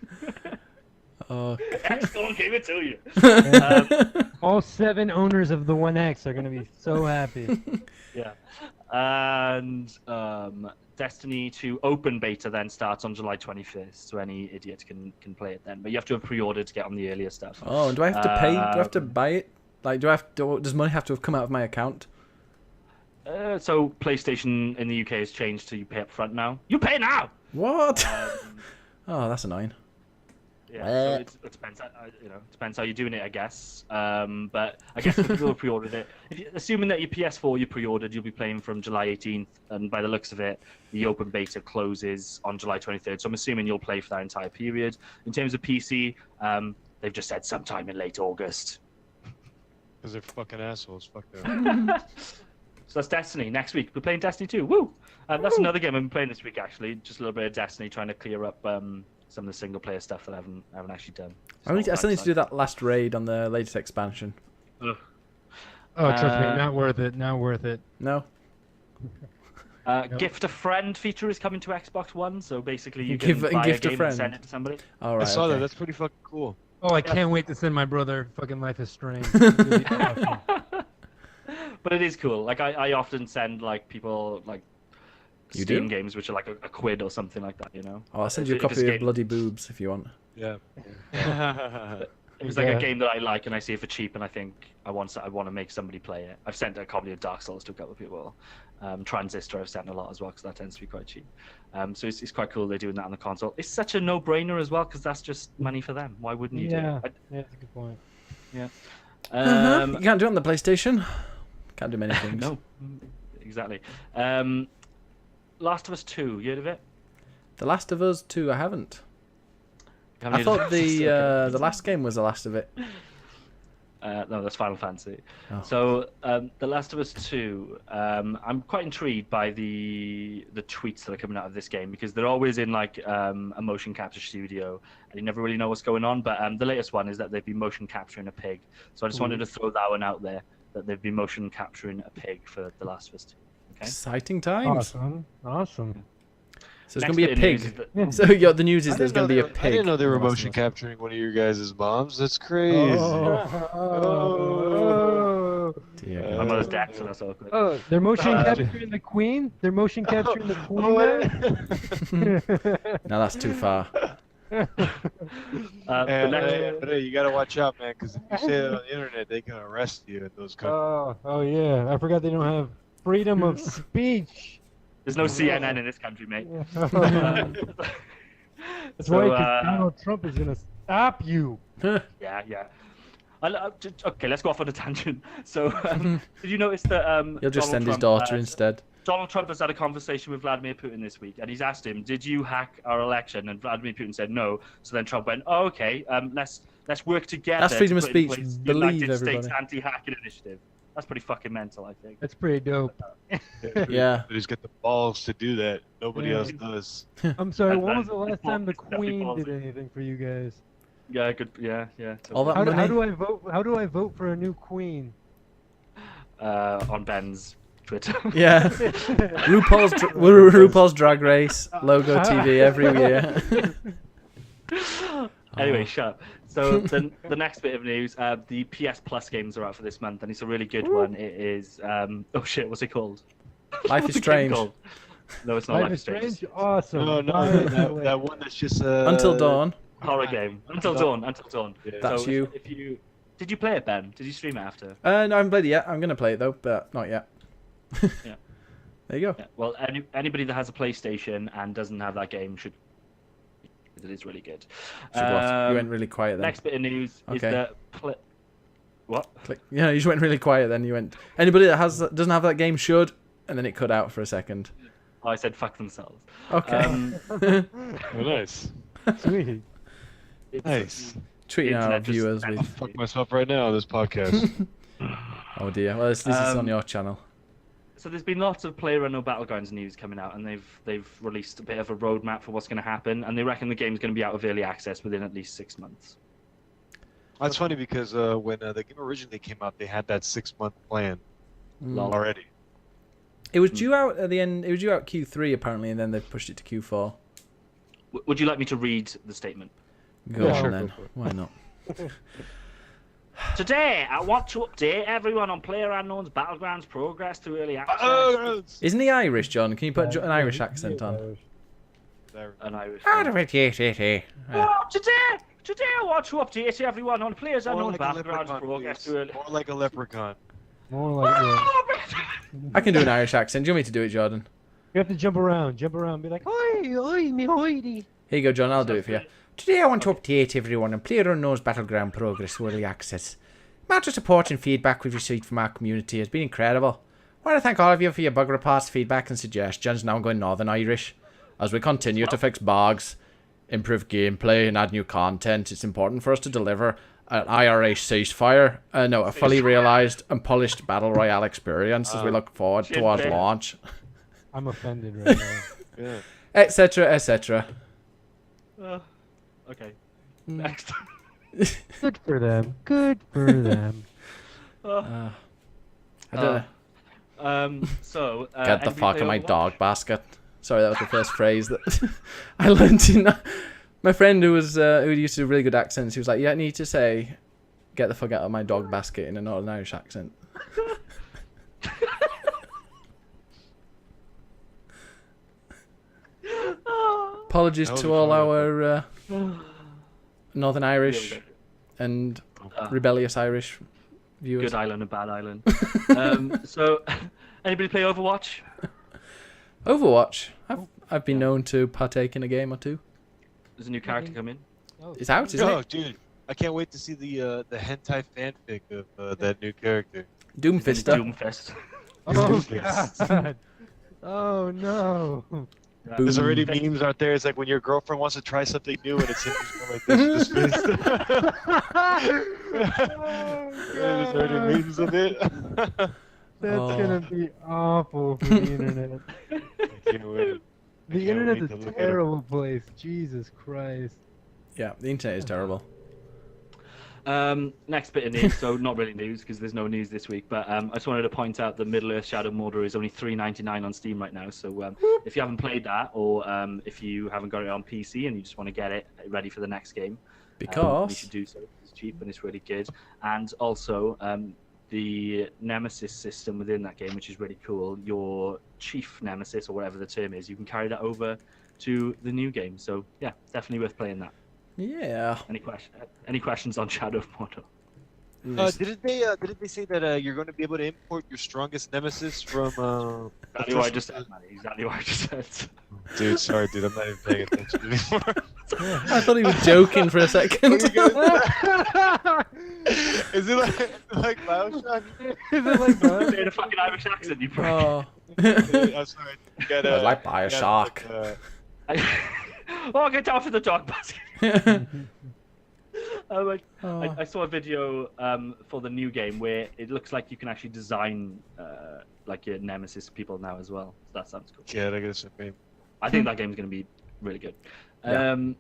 Oh. XCOM gave it to you. All 7 owners of the One X are gonna be so happy. Yeah. And Destiny 2 open beta then starts on July 25th, so any idiot can play it then. But you have to have pre-ordered to get on the earlier stuff. Oh, do I have to pay? Do I have to buy it? Like, does money have to have come out of my account? So PlayStation in the UK has changed to you pay up front now. You pay now. What? Oh, that's annoying. Yeah, so it depends. Depends how you're doing it, I guess. But I guess if people have pre-ordered it, assuming that your PS4 you pre-ordered, you'll be playing from July 18th, and by the looks of it, the open beta closes on July 23rd. So I'm assuming you'll play for that entire period. In terms of PC, they've just said sometime in late August. Because they're fucking assholes. Fuck them. So that's Destiny. Next week we're playing Destiny 2. Woo! That's another game I've been playing this week actually. Just a little bit of Destiny, trying to clear up some of the single player stuff that I haven't actually done. I still need to do that last raid on the latest expansion. Oh, trust me, not worth it. Not worth it. No. Gift a friend feature is coming to Xbox One, so basically you Give- can buy gift a a game friend. and send it to somebody. All right. I saw that. okay. That's pretty fucking cool. Oh, I can't wait to send my brother fucking Life is Strange. It's gonna be awesome. But it is cool. Like I often send like people like You Steam do? games which are like a quid or something like that, you know. Oh, I'll send If you a it- if it's copy of game- Bloody Boobs if you want. Yeah. If it's like Yeah. a game that I like and I see it for cheap and I think I want to make somebody play it. I've sent a copy of Dark Souls to a couple of people. Transistor I've sent a lot as well because that tends to be quite cheap. So it's quite cool they're doing that on the console. It's such a no-brainer as well because that's just money for them. Why wouldn't you Yeah, do it? yeah, that's a good point. Yeah. You can't do it on the PlayStation. Can't do many things. No, exactly. Last of Us 2, you heard of it? The Last of Us 2, I haven't. You haven't I heard thought of it? the last game was the last of it. No, that's Final Fantasy. Oh. So, The Last of Us 2, I'm quite intrigued by the tweets that are coming out of this game because they're always in like a motion capture studio and you never really know what's going on. But the latest one is that they've been motion capturing a pig. So I just wanted to throw that one out there that they've been motion capturing a pig for The Last of Us 2. Okay. Exciting times. Awesome. So it's Next going to be bit a of news is pig. that- So the news is there's going to be a pig. I didn't know they were in The Last motion of Us. capturing one of your guys' moms. That's crazy. Oh. Dear My God. mother's dead, so that's awkward. Oh, they're motion capturing the queen. They're motion capturing the queen. No, that's too far. The next- But hey, you gotta watch out, man, because if you say it on the internet, they can arrest you in those countries. Oh yeah, I forgot they don't have freedom of speech. There's no CNN in this country, mate. That's So, right, 'cause Donald Trump is gonna stop you. Yeah. Okay, let's go off on a tangent. So, did you notice that You'll just Donald send his Trump, daughter instead. Donald Trump has had a conversation with Vladimir Putin this week, and he's asked him, "Did you hack our election?" And Vladimir Putin said no. So then Trump went, "Oh, okay. Let's work together." That's freedom to of put in speech. place Believe United States everybody. anti-hacking initiative. That's pretty fucking mental, I think. That's pretty dope. Yeah. They just get the balls to do that. Nobody Yeah. else does. I'm sorry. That's When was the definitely last time the definitely queen ballsy. did anything for you guys? Yeah, good. Yeah. All that totally. How money. do I vote? How do I vote for a new queen? On Ben's Twitter. Yeah. RuPaul's Drag Race logo TV every year. Anyway, shut up. So the next bit of news, the PS Plus games are out for this month, and it's a really good one. It is oh shit, what's it called? Life What's is the game Strange. called? No, it's not Life is Strange. Strange. Awesome. No, that one that's just Until Dawn. Horror game. Until Dawn. Yeah. That's so you. If you did you play it, Ben? Did you stream it after? No, I haven't played it yet. I'm gonna play it though, but not yet. Yeah. There you go. Yeah. Well, anybody that has a PlayStation and doesn't have that game should. It is really good. Should what? You went really quiet then. Next bit of news is Okay. that. What? Click. Yeah, you just went really quiet then. You went. Anybody that doesn't have that game should, and then it cut out for a second. Oh, I said fuck themselves. Okay. Oh, nice. Sweet. Nice. Treating our Internet just viewers ran- with. Fuck myself right now on this podcast. Oh dear. Well, this is on your channel. So there's been lots of PlayerUnknown Battlegrounds news coming out, and they've released a bit of a roadmap for what's going to happen, and they reckon the game's going to be out of early access within at least 6 months. That's funny because when the game originally came out, they had that 6-month plan Mm. already. It was due out at the end. It was due out Q3 apparently, and then they've pushed it to Q4. Would you like me to read the statement? Go Yeah, on sure, then. go for it. Why not? Today, I want to update everyone on PlayerUnknown's Battlegrounds progress to early access. Isn't he Irish, John? Can you put an Irish accent on? An Irish. How do it? Yeah. Oh, today I want to update everyone on PlayerUnknown's More like a Battlegrounds leprechaun, progress please. to early. More like a leprechaun. More like I can do an Irish accent. Do you want me to do it, Jordan? you have to jump around, be like, oi, oi, me hoity. Here you go, John. I'll do it for you. Today I want to update everyone on PlayerUnknown's Battleground progress to early access. The amount of support and feedback we've received from our community has been incredible. I want to thank all of you for your bug reports, feedback and suggestions. Now I'm going Northern Irish. As we continue to fix bugs, improve gameplay and add new content, it's important for us to deliver an IRA ceasefire. A fully realised and polished Battle Royale experience as we look forward towards launch. I'm offended right now. Yeah. Etc, etc. Okay. Next. Good for them. Good for them. I don't know. So. Get the anybody fuck play in my Overwatch? dog basket. Sorry, that was the first phrase that I learned in my friend who used to do really good accents. He was like, "Yeah, I need to say, get the fuck out of my dog basket" in a Northern Irish accent. Apologies That was to all funny. our Northern Irish and rebellious Irish viewers. Good island and bad island. So, anybody play Overwatch? Overwatch. I've been known to partake in a game or two. There's a new character coming. It's out, isn't Oh, it? dude, I can't wait to see the hentai fanfic of that new character. Doomfister. Doomfist. Oh, God. Oh, no. There's already memes out there. It's like when your girlfriend wants to try something new and it's him just going like this. There's already memes of it. That's Oh. gonna be awful for the internet. I can't wait. The can't internet's wait to a look at it. terrible place. Jesus Christ. Yeah, the internet is terrible. Next bit of news, so not really news because there's no news this week, but I just wanted to point out that Middle-earth Shadow of Mordor is only $3.99 on Steam right now, so if you haven't played that, or if you haven't got it on PC and you just want to get it ready for the next game, you Because should do so. It's cheap and it's really good. And also, the nemesis system within that game, which is really cool, your chief nemesis, or whatever the term is, you can carry that over to the new game, so yeah, definitely worth playing that. yeah, Any questions on Shadow of Mordor? Didn't they say that you're going to be able to import your strongest nemesis from? Exactly what I just said, man. Exactly what I just said. Dude, sorry, dude, I'm not even paying attention anymore. I thought he was joking for a second. Is it like Bioshock? Is it like that? Say in a fucking Irish accent, you prick. Oh, I'm sorry. You gotta, I like you gotta, Bioshock. Oh, get down for the dog basket. Oh. I saw a video for the new game where it looks like you can actually design like your nemesis people now as well. So that sounds cool. Yeah, I guess I mean. I think that game's going to be really good. Yeah. Do you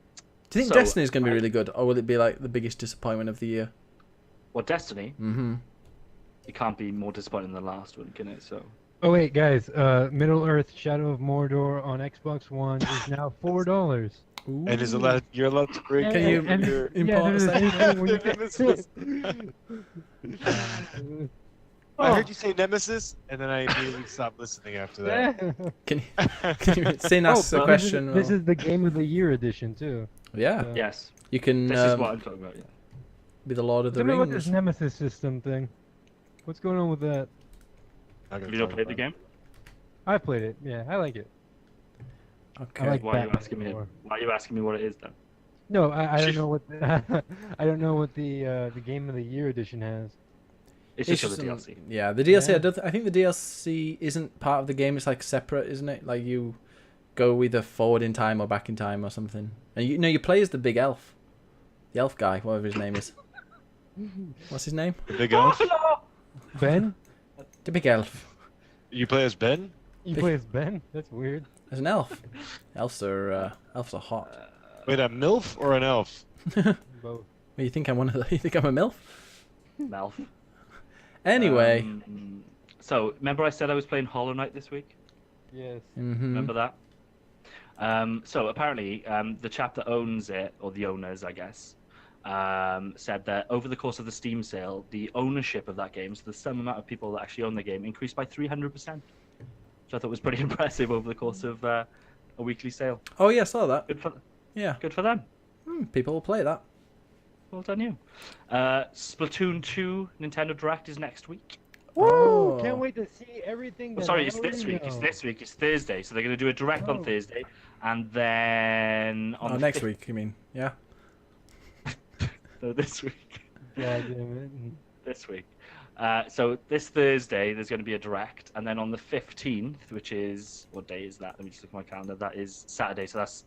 think So, Destiny's going to be really good, or will it be like the biggest disappointment of the year? What, Destiny? Mm-hmm. It can't be more disappointing than the last one, can it? So Oh wait, guys. Middle Earth: Shadow of Mordor on Xbox One is now $4. And is Ooh. allowed you're allowed to bring Can you your import a there's second? thing where you nemesis. can- I heard you say nemesis, and then I immediately stopped listening after that. Can you Sin Oh, asks a but question? This well, is the Game of the Year edition too. yeah, So- Yes, you can this is what I'm talking about. Yeah. be the Lord of the Tell me about this Rings. Nemesis system thing. What's going on with that? Not gonna Have you not talk played the about game? I've played it. Yeah, I like it. Okay. I like Why are you Batman asking me? more. Why are you asking me what it is then? No, I don't know what I don't know what the Game of the Year edition has. It's It's just for the just DLC. yeah, the DLC. Yeah. I think the DLC isn't part of the game. It's like separate, isn't it? Like you go either forward in time or back in time or something. And you play as the big elf, the elf guy, whatever his name is. What's his name? the big elf. Ben? The big elf. You play as Ben? You play as Ben? That's weird. As an elf. Elves are hot. Wait, a MILF or an elf? Both. You think I'm one of the? You think I'm a milf? Melf. Anyway. So remember I said I was playing Hollow Knight this week? Yes. Remember that? So apparently, the chap that owns it, or the owners, I guess, said that over the course of the Steam sale, the ownership of that game, so the sum amount of people that actually own the game, increased by 300%. Which I thought was pretty impressive over the course of a weekly sale. Oh yeah, I saw that. Yeah. Good for them. People will play that. Well done, you. Splatoon 2 Nintendo Direct is next week. Woo! Oh. Can't wait to see everything. Oh, That sorry, I it's this already week. It's know. this week. It's Thursday. So they're going to do a Direct on Oh. Thursday, and then on the Next 5th week, you mean? Yeah. No, this week. God damn it. This week. So this Thursday, there's going to be a Direct, and then on the 15th, which is what day is that? Let me just look at my calendar. That is Saturday, so that's